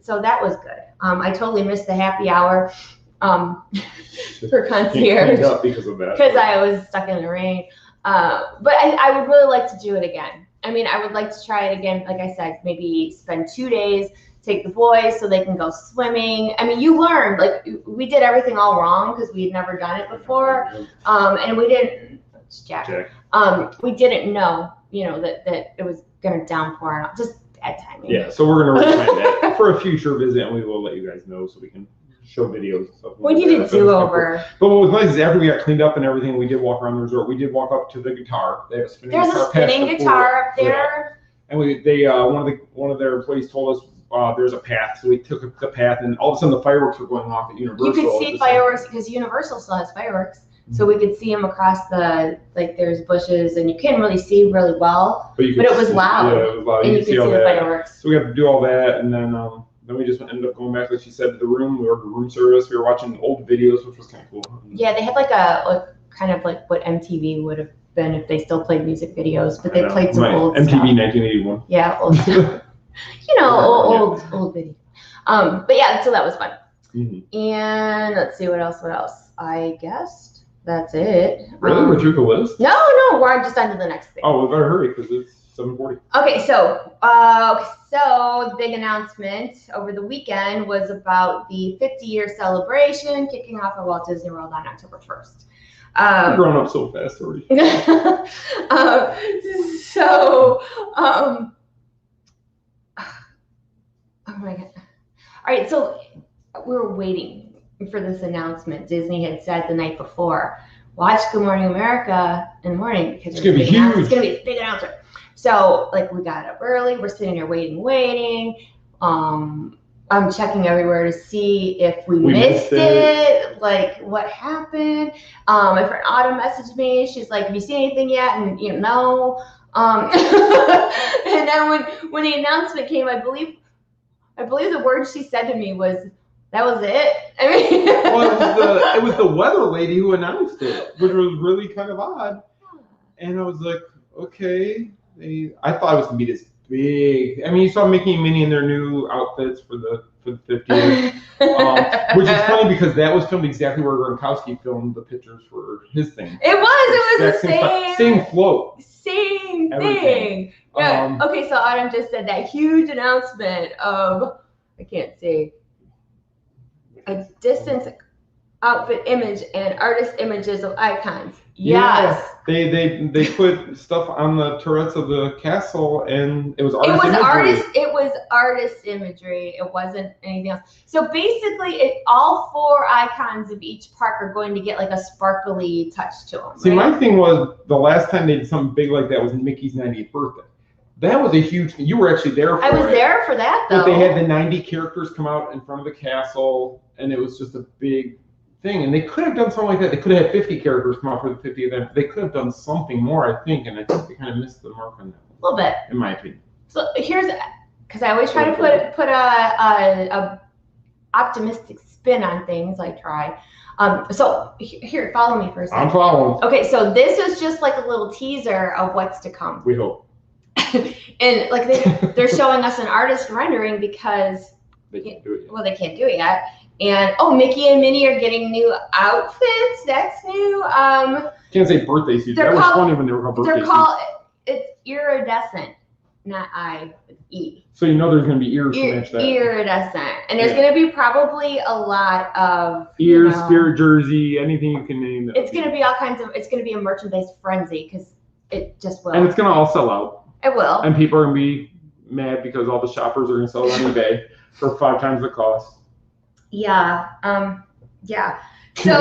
So that was good. I totally missed the happy hour for concierge because of that. Because I was stuck in the rain. But I would really like to do it again. I mean, I would like to try it again. Like I said, maybe spend 2 days, take the boys so they can go swimming. I mean, you learned, like, we did everything all wrong because we had never done it before. And we didn't, we didn't know, that it was going to downpour and just bad timing. Yeah, so we're going to replan that for a future visit, and we will let you guys know so we can show videos and stuff. We need a do-over. But what was nice is after we got cleaned up and everything, we did walk around the resort. We did walk up to the guitar. They have a spinning There's a spinning guitar up there. Yeah. And one of their employees told us there's a path, so we took the path, and all of a sudden the fireworks were going off at Universal. You could see fireworks because Universal still has fireworks, so we could see them across there's bushes, and you can't really see really well, but it was loud. Yeah, it was loud. And you could see the fireworks. So we had to do all that, and then we just ended up going back, like she said, to the room. We ordered room service. We were watching old videos, which was kind of cool. Yeah, they had kind of like what MTV would have been if they still played music videos, but they played some old MTV stuff. 1981. Yeah, old stuff. Old video. But yeah, so that was fun. Mm-hmm. And let's see what else. I guess that's it. Really? We're through the list? No, we're just on to the next thing. Oh, we better hurry because it's 7:40. Okay, so the big announcement over the weekend was about the 50-year celebration kicking off at Walt Disney World on October 1st. You're growing up so fast already. Oh my God. All right, so we were waiting for this announcement. Disney had said the night before, watch Good Morning America in the morning because it's going to be huge. It's going to be a big announcement. So, we got up early. We're sitting there waiting. I'm checking everywhere to see if we missed it, like what happened. My friend Autumn messaged me. She's like, have you seen anything yet? And no. And then when the announcement came, I believe the word she said to me was, that was it. I mean, well, it was the weather lady who announced it, which was really kind of odd. And I was like, okay. I thought it was gonna be this big. I mean, you saw Mickey and Minnie in their new outfits for the 50th, which is funny because that was filmed exactly where Gronkowski filmed the pictures for his thing. It was the same float, same thing. Yeah. Okay, so Autumn just said that huge announcement of, I can't say, a distance outfit image and artist images of icons. Yes. Yeah, they put stuff on the turrets of the castle, and it was artist imagery. It was artist imagery. It wasn't anything else. So basically, all 4 icons of each park are going to get like a sparkly touch to them. See, my thing was the last time they did something big like that was Mickey's 90th birthday. That was a huge thing. You were actually there for it. I was there for that, though. But they had the 90 characters come out in front of the castle, and it was just a big thing. And they could have done something like that. They could have had 50 characters come out for the 50th event. They could have done something more, I think, and I think they kind of missed the mark on that. A little bit. In my opinion. So here's because I always try to put a optimistic spin on things. I try. So here, follow me for a second. I'm following. Okay, so this was just like a little teaser of what's to come. We hope. And like they're showing us an artist rendering because they can't do it yet. Well, they can't do it yet. And Mickey and Minnie are getting new outfits. That's new. Can't say birthday suits. That was funny when they were called birthday suits. It's iridescent, not I, E. So you know there's going to be ears to match that. Iridescent. And there's going to be probably a lot of ears, spirit jersey, anything you can name. It's going to be all kinds of, it's going to be a merchandise frenzy because it just will. And it's going to all sell out. It will. And people are going to be mad because all the shoppers are going to sell it on eBay for 5 times the cost. Yeah. Yeah. So,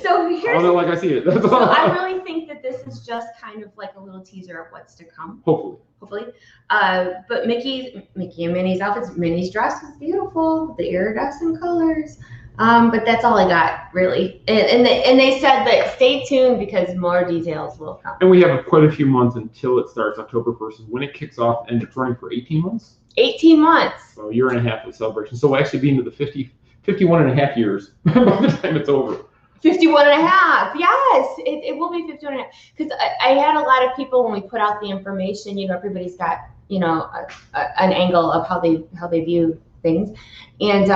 so here's. Like I see it. That's so all. I really think that this is just kind of like a little teaser of what's to come. Hopefully. But Mickey and Minnie's outfits. Minnie's dress is beautiful. The iridescent colors. But that's all I got really. And they said that stay tuned because more details will come. And we have quite a few months until it starts. October 1st is when it kicks off, and it's running for 18 months. 18 months. So a year and a half of celebration. So we'll actually be into the 51 and a half years by the time it's over. 51 and a half. Yes, it will be 51 and a half. Because I had a lot of people when we put out the information, everybody's got, an angle of how they view things. And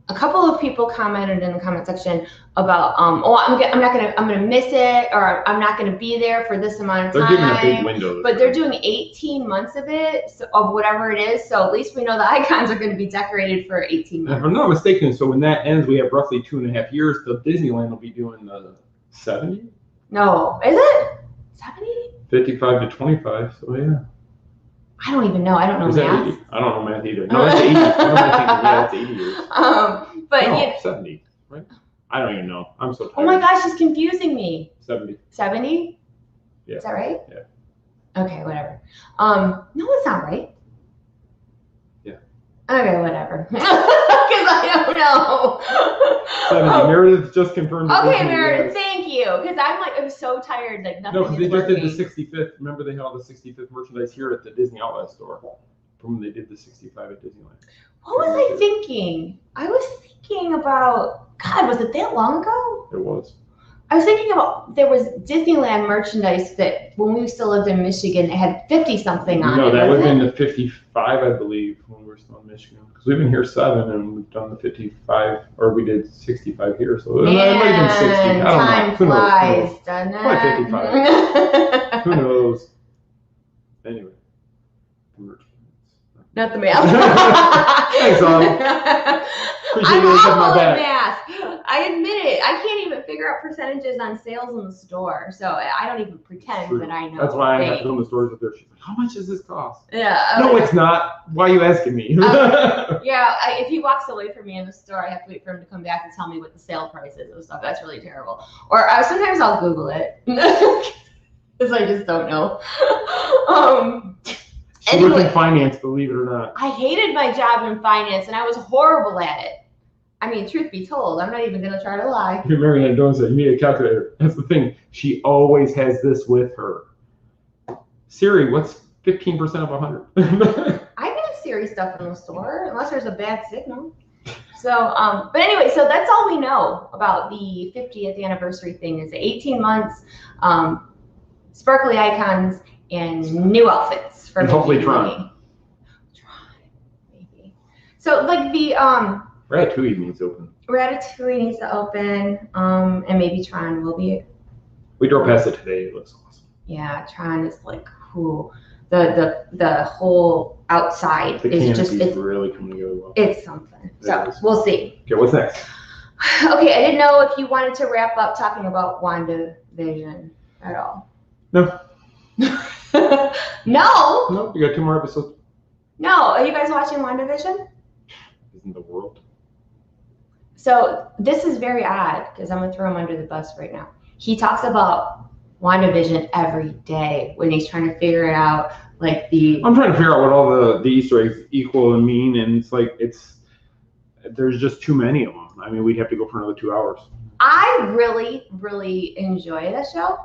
a couple of people commented in the comment section about, I'm gonna miss it, or I'm not gonna be there for this amount of time. They're giving a big window. But they're doing 18 months of it, of whatever it is. So at least we know the icons are gonna be decorated for 18 months. If I'm not mistaken, so when that ends, we have roughly 2.5 years till Disneyland will be doing the 70? No, is it 70? 55 to 25. So yeah. I don't even know. I don't know math. 80? I don't know math either. No, that's 80. What am I thinking? Yeah, that's 80 years. But no, 70, right? I don't even know. I'm so tired. Oh my gosh, it's confusing me. 70. 70? Yeah. Is that right? Yeah. Okay, whatever. No, it's not right. Yeah. Okay, whatever. Because I don't know. 70. Meredith just confirmed. Okay, Meredith, thank you. Because I'm so tired, like nothing. No, because they just did the 65th. Remember, they had all the 65th merchandise here at the Disney Outlet store. From when they did the 65 at Disneyland. What was I thinking? I was thinking about, God, was it that long ago? It was. I was thinking about, there was Disneyland merchandise that when we still lived in Michigan, it had 50-something on it. No, that would have been the 55, I believe, when we were still in Michigan. Because we've been here 7 and we've done the 55, or we did 65 here. So it might have been 60. I don't know. Time flies, doesn't it? Probably 55. Who knows? Anyway. Not the math. Thanks, I'm awful at math. I admit it. I can't even figure out percentages on sales in the store, so I don't even pretend that I know. That's why I have to go in the stores up there. She's like, "How much does this cost?" Yeah. No, it's not. Why are you asking me? Yeah. If he walks away from me in the store, I have to wait for him to come back and tell me what the sale price is and stuff. That's really terrible. Or sometimes I'll Google it because I just don't know. She worked in finance, believe it or not. I hated my job in finance, and I was horrible at it. I mean, truth be told, I'm not even going to try to lie. You're Marianne Jones said, you need a calculator. That's the thing. She always has this with her. Siri, what's 15% of 100? I get Siri stuff in the store, unless there's a bad signal. So, but anyway, so that's all we know about the 50th anniversary thing is 18 months, sparkly icons, and new outfits. And hopefully Tron. Maybe. So like the Ratatouille needs to open. Ratatouille needs to open, and maybe Tron will be. We drove past it today. It looks awesome. Yeah, Tron is like cool. The whole outside is just it's really coming together well. It's something. So we'll see. Okay, what's next? Okay, I didn't know if you wanted to wrap up talking about WandaVision at all. No. No. No, you got 2 more episodes. No, are you guys watching WandaVision? Isn't the world? So this is very odd because I'm gonna throw him under the bus right now. He talks about WandaVision every day when he's trying to figure it out, like the. I'm trying to figure out what all the Easter eggs equal and mean, and it's like there's just too many of them. I mean, we'd have to go for another 2 hours. I really, really enjoy the show.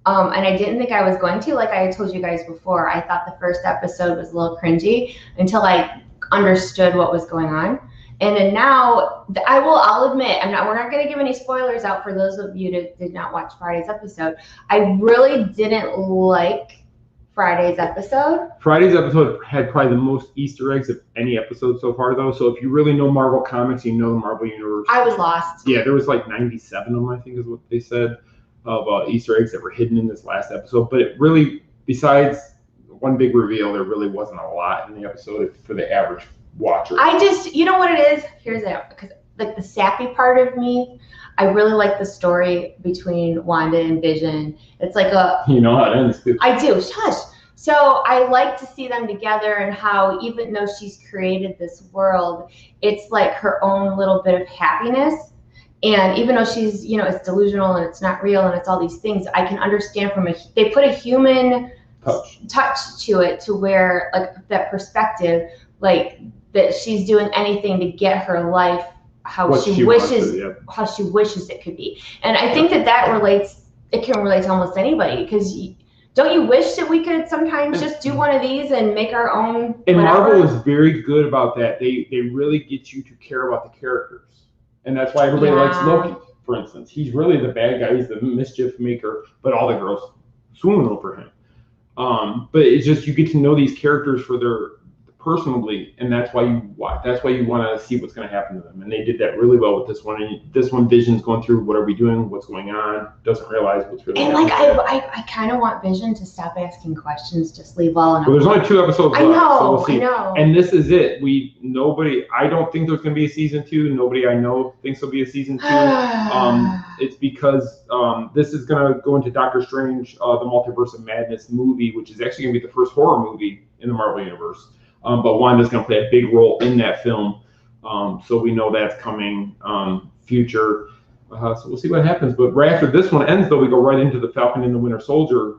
And I didn't think I was going to. Like I had told you guys before, I thought the first episode was a little cringy until I understood what was going on. And then now, I'll admit, we're not going to give any spoilers out for those of you that did not watch Friday's episode. I really didn't like Friday's episode. Friday's episode had probably the most Easter eggs of any episode so far, though. So if you really know Marvel Comics, you know the Marvel Universe. I was lost. Yeah, there was like 97 of them, I think is what they said, of Easter eggs that were hidden in this last episode. But it really, besides one big reveal, there really wasn't a lot in the episode for the average watcher. You know what it is? Here's it. Because like the sappy part of me, I really like the story between Wanda and Vision. It's like You know how it ends, too. I do. Shush. So I like to see them together and how even though she's created this world, it's like her own little bit of happiness. And even though she's, it's delusional and it's not real and it's all these things, I can understand they put a human touch to it, to where like that perspective, like that she's doing anything to get her life how she wishes it could be. And I think that relates, it can relate to almost anybody, because don't you wish that we could sometimes just do one of these and make our own? And Marvel is very good about that. They really get you to care about the characters. And that's why everybody likes Loki, for instance. He's really the bad guy. He's the mischief maker, but all the girls swoon over him. But it's just, you get to know these characters for their personally, and that's why you want to see what's going to happen to them. And they did that really well with this one. And this one, Vision's going through, what are we doing? What's going on? Doesn't realize what's really happening. And like I kind of want Vision to stop asking questions, just leave all in. Well, there's only 2 episodes left, so we'll see. I know. And this is it. I don't think there's going to be a season 2. Nobody I know thinks there'll be a season 2. It's because this is going to go into Doctor Strange, the Multiverse of Madness movie, which is actually going to be the first horror movie in the Marvel Universe. But Wanda's going to play a big role in that film. So we know that's coming future. So we'll see what happens. But right after this one ends, though, we go right into the Falcon and the Winter Soldier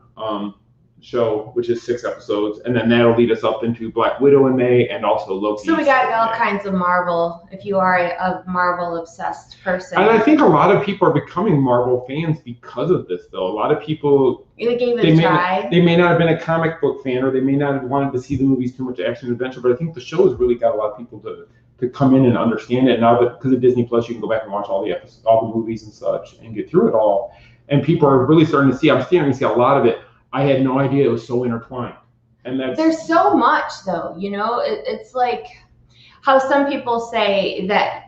show, which is 6 episodes. And then that'll lead us up into Black Widow in May and also Loki. So we got all kinds of Marvel, if you are a Marvel-obsessed person. And I think a lot of people are becoming Marvel fans because of this, though. A lot of people... They gave it a try. They may not have been a comic book fan, or they may not have wanted to see the movies too much action and adventure, but I think the show has really got a lot of people to come in and understand it. Now that, because of Disney Plus, you can go back and watch all the movies and such and get through it all. And people are really starting to see, I'm starting to see a lot of it. I had no idea it was so intertwined. And there's so much, though, it's like how some people say that,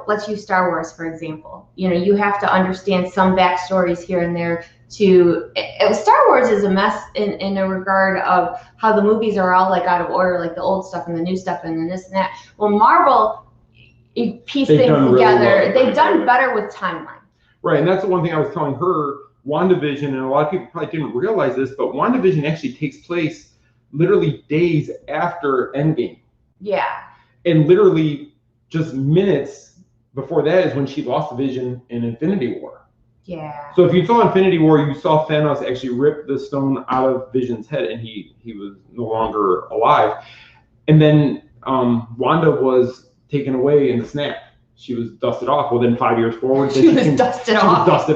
let's use Star Wars, for example. You have to understand some backstories here and there Star Wars is a mess in a regard of how the movies are all like out of order, like the old stuff and the new stuff and then this and that. Well, Marvel, you piece things together. Really well. They've done better with timeline. Right, and that's the one thing I was telling her. WandaVision, and a lot of people probably didn't realize this, but WandaVision actually takes place literally days after Endgame. Yeah. And literally just minutes before that is when she lost Vision in Infinity War. Yeah. So if you saw Infinity War, you saw Thanos actually rip the stone out of Vision's head, and he was no longer alive. And then Wanda was taken away in the snap. She was dusted off. Well, then 5 years forward, she was dusted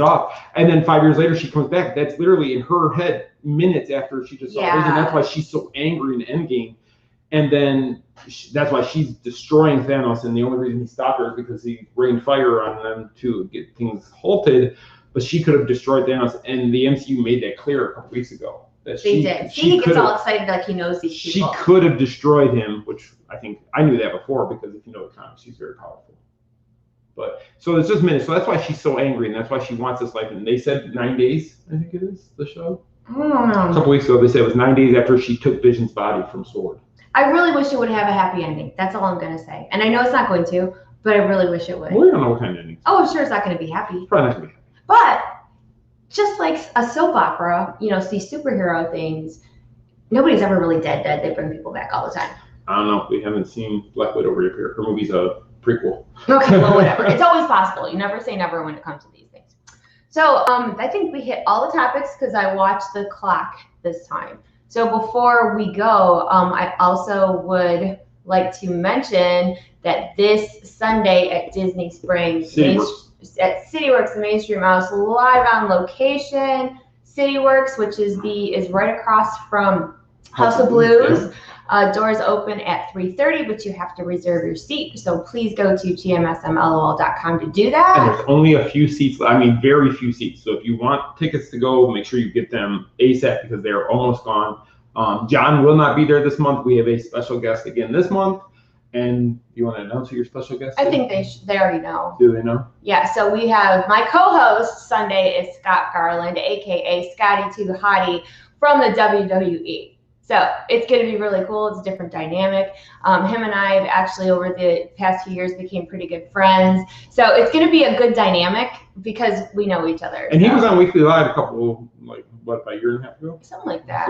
off. And then 5 years later, she comes back. That's literally in her head minutes after she just saw Vision. That's why she's so angry in Endgame. And then that's why she's destroying Thanos. And the only reason he stopped her is because he rained fire on them to get things halted. But she could have destroyed Thanos. And the MCU made that clear a couple weeks ago. That they did. He gets all excited like he knows these people. She could have destroyed him, which I think I knew that before, because if you know the comics, she's very powerful. But so it's just minutes. So that's why she's so angry, and that's why she wants this life. And they said 9 days, I think it is, the show. I don't know. A couple weeks ago, they said it was 9 days after she took Vision's body from Sword. I really wish it would have a happy ending. That's all I'm going to say. And I know it's not going to, but I really wish it would. Well, we don't know what kind of ending. Oh, I'm sure it's not going to be happy. It's probably not going to be happy. But just like a soap opera, these superhero things, nobody's ever really dead. They bring people back all the time. I don't know. We haven't seen Black Widow reappear. Her movie's a prequel. Okay, well, whatever. It's always possible. You never say never when it comes to these things. So I think we hit all the topics because I watched the clock this time. So before we go, I also would like to mention that this Sunday at Disney Springs, at CityWorks, the Mainstream House, live on location, City Works, which is right across from House of Blues. Doors open at 3:30, but you have to reserve your seat. So please go to tmsmlol.com to do that. And there's only a few seats. I mean, very few seats. So if you want tickets to go, make sure you get them ASAP because they're almost gone. John will not be there this month. We have a special guest again this month. And you want to announce who your special guest is? I think they already know. Do they know? Yeah, so we have my co-host Sunday is Scott Garland, aka Scotty Too Hottie from the WWE. So it's going to be really cool. It's a different dynamic. Him and I have actually over the past few years became pretty good friends. So it's going to be a good dynamic because we know each other. And he was on Weekly Live about a year and a half ago? Something like that.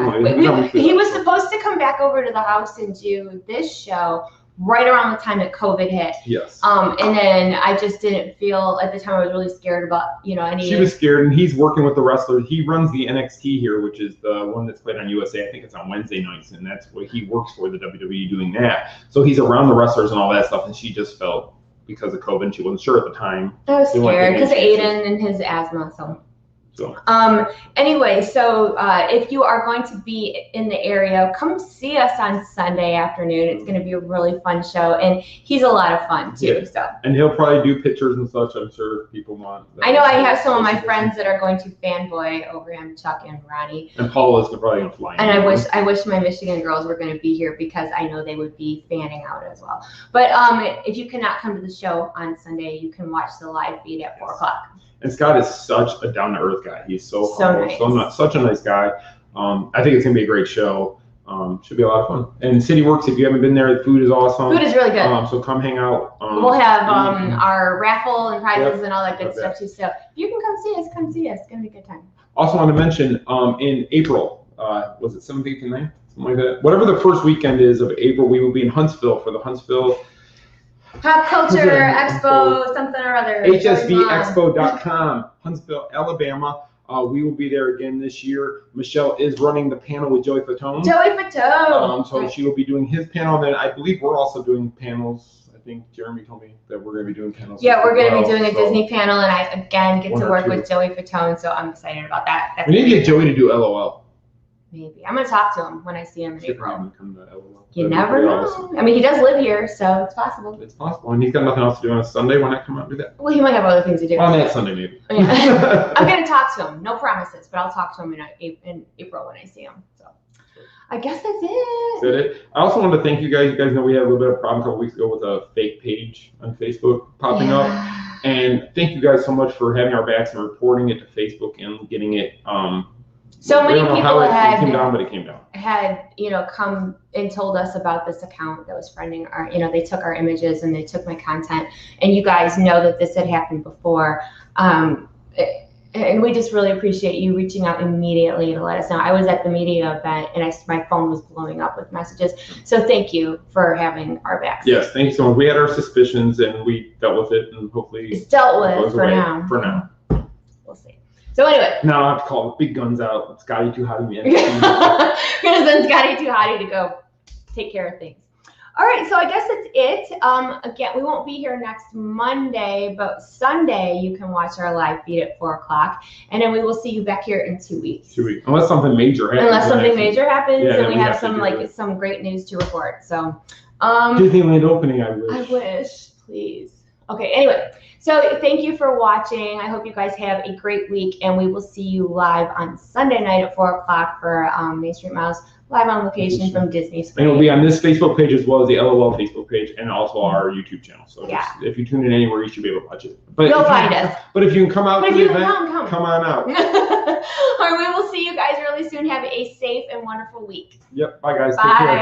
He was supposed to come back over to the house and do this show right around the time that COVID hit. Yes. And then I just didn't feel, at the time I was really scared about, any. She was scared, and he's working with the wrestlers. He runs the NXT here, which is the one that's played on USA. I think it's on Wednesday nights, and that's what he works for, the WWE, doing that. So he's around the wrestlers and all that stuff, and she just felt, because of COVID, she wasn't sure at the time. I was scared because of Aiden and his asthma, so. Anyway, so if you are going to be in the area, come see us on Sunday afternoon. It's going to be a really fun show, and he's a lot of fun too. Yeah. So. And he'll probably do pictures and such. I'm sure people want. I know I have some of my friends that are going to fanboy over him, Chuck and Ronnie. And Paul is probably going to fly. And I wish my Michigan girls were going to be here because I know they would be fanning out as well. But if you cannot come to the show on Sunday, you can watch the live feed at 4 o'clock. And Scott is such a down-to-earth guy. He's so humble, nice. Such a nice guy. I think it's going to be a great show. Should be a lot of fun. And City Works, if you haven't been there, the food is awesome. Food is really good. So come hang out. We'll have our raffle and prizes and all that good stuff too. So if you can come see us, come see us. It's going to be a good time. Also want to mention in April, was it 7th, 8th, and 9th? Something like that. Whatever the first weekend is of April, we will be in Huntsville for the Huntsville Pop Culture Expo, something or other. HSVexpo.com, Huntsville, Alabama. We will be there again this year. Michelle is running the panel with Joey Fatone. So she will be doing his panel. Then I believe we're also doing panels. I think Jeremy told me that we're going to be doing panels. Yeah, we're going to be doing a Disney panel, and I again get to work with Joey Fatone, so I'm excited about that. We need to get Joey to do LOL. Maybe. I'm going to talk to him when I see him in April. You That'd never know. Awesome. I mean, he does live here, so it's possible. It's possible. And he's got nothing else to do on a Sunday. Why not come out and do that? Well, he might have other things to do. On that Sunday, maybe. Yeah. I'm going to talk to him. No promises, but I'll talk to him in April when I see him. So I guess that's it. That's it. I also wanted to thank you guys. You guys know we had a little bit of a problem a couple weeks ago with a fake page on Facebook popping up. And thank you guys so much for having our backs and reporting it to Facebook and getting it. So many people it came down, but it came down. Had come and told us about this account that was friending our, they took our images and they took my content, and you guys know that this had happened before, and we just really appreciate you reaching out immediately to let us know. I was at the media event and my phone was blowing up with messages. So thank you for having our backs. Yes, thank you so much. We had our suspicions and we dealt with it, and hopefully it's dealt with for now. For now. We'll see. So anyway. Now I have to call the big guns out. Scotty Too Hottie. We're going to send Scotty Too Hottie to go take care of things. All right, so I guess that's it. Again, we won't be here next Monday, but Sunday you can watch our live feed at 4 o'clock, and then we will see you back here in 2 weeks. 2 weeks, unless something major happens. And we have some great news to report. So, Disneyland opening, I wish. I wish, please. Okay, anyway. So thank you for watching. I hope you guys have a great week, and we will see you live on Sunday night at 4 o'clock for Main Street Miles live on location from Disney Springs. And it'll be on this Facebook page as well as the LOL Facebook page and also our YouTube channel. So if you tune in anywhere, you should be able to watch it. But you'll find us. But if you can come out to the event, come on out. All right, we will see you guys really soon. Have a safe and wonderful week. Yep. Bye, guys. Bye. Take care.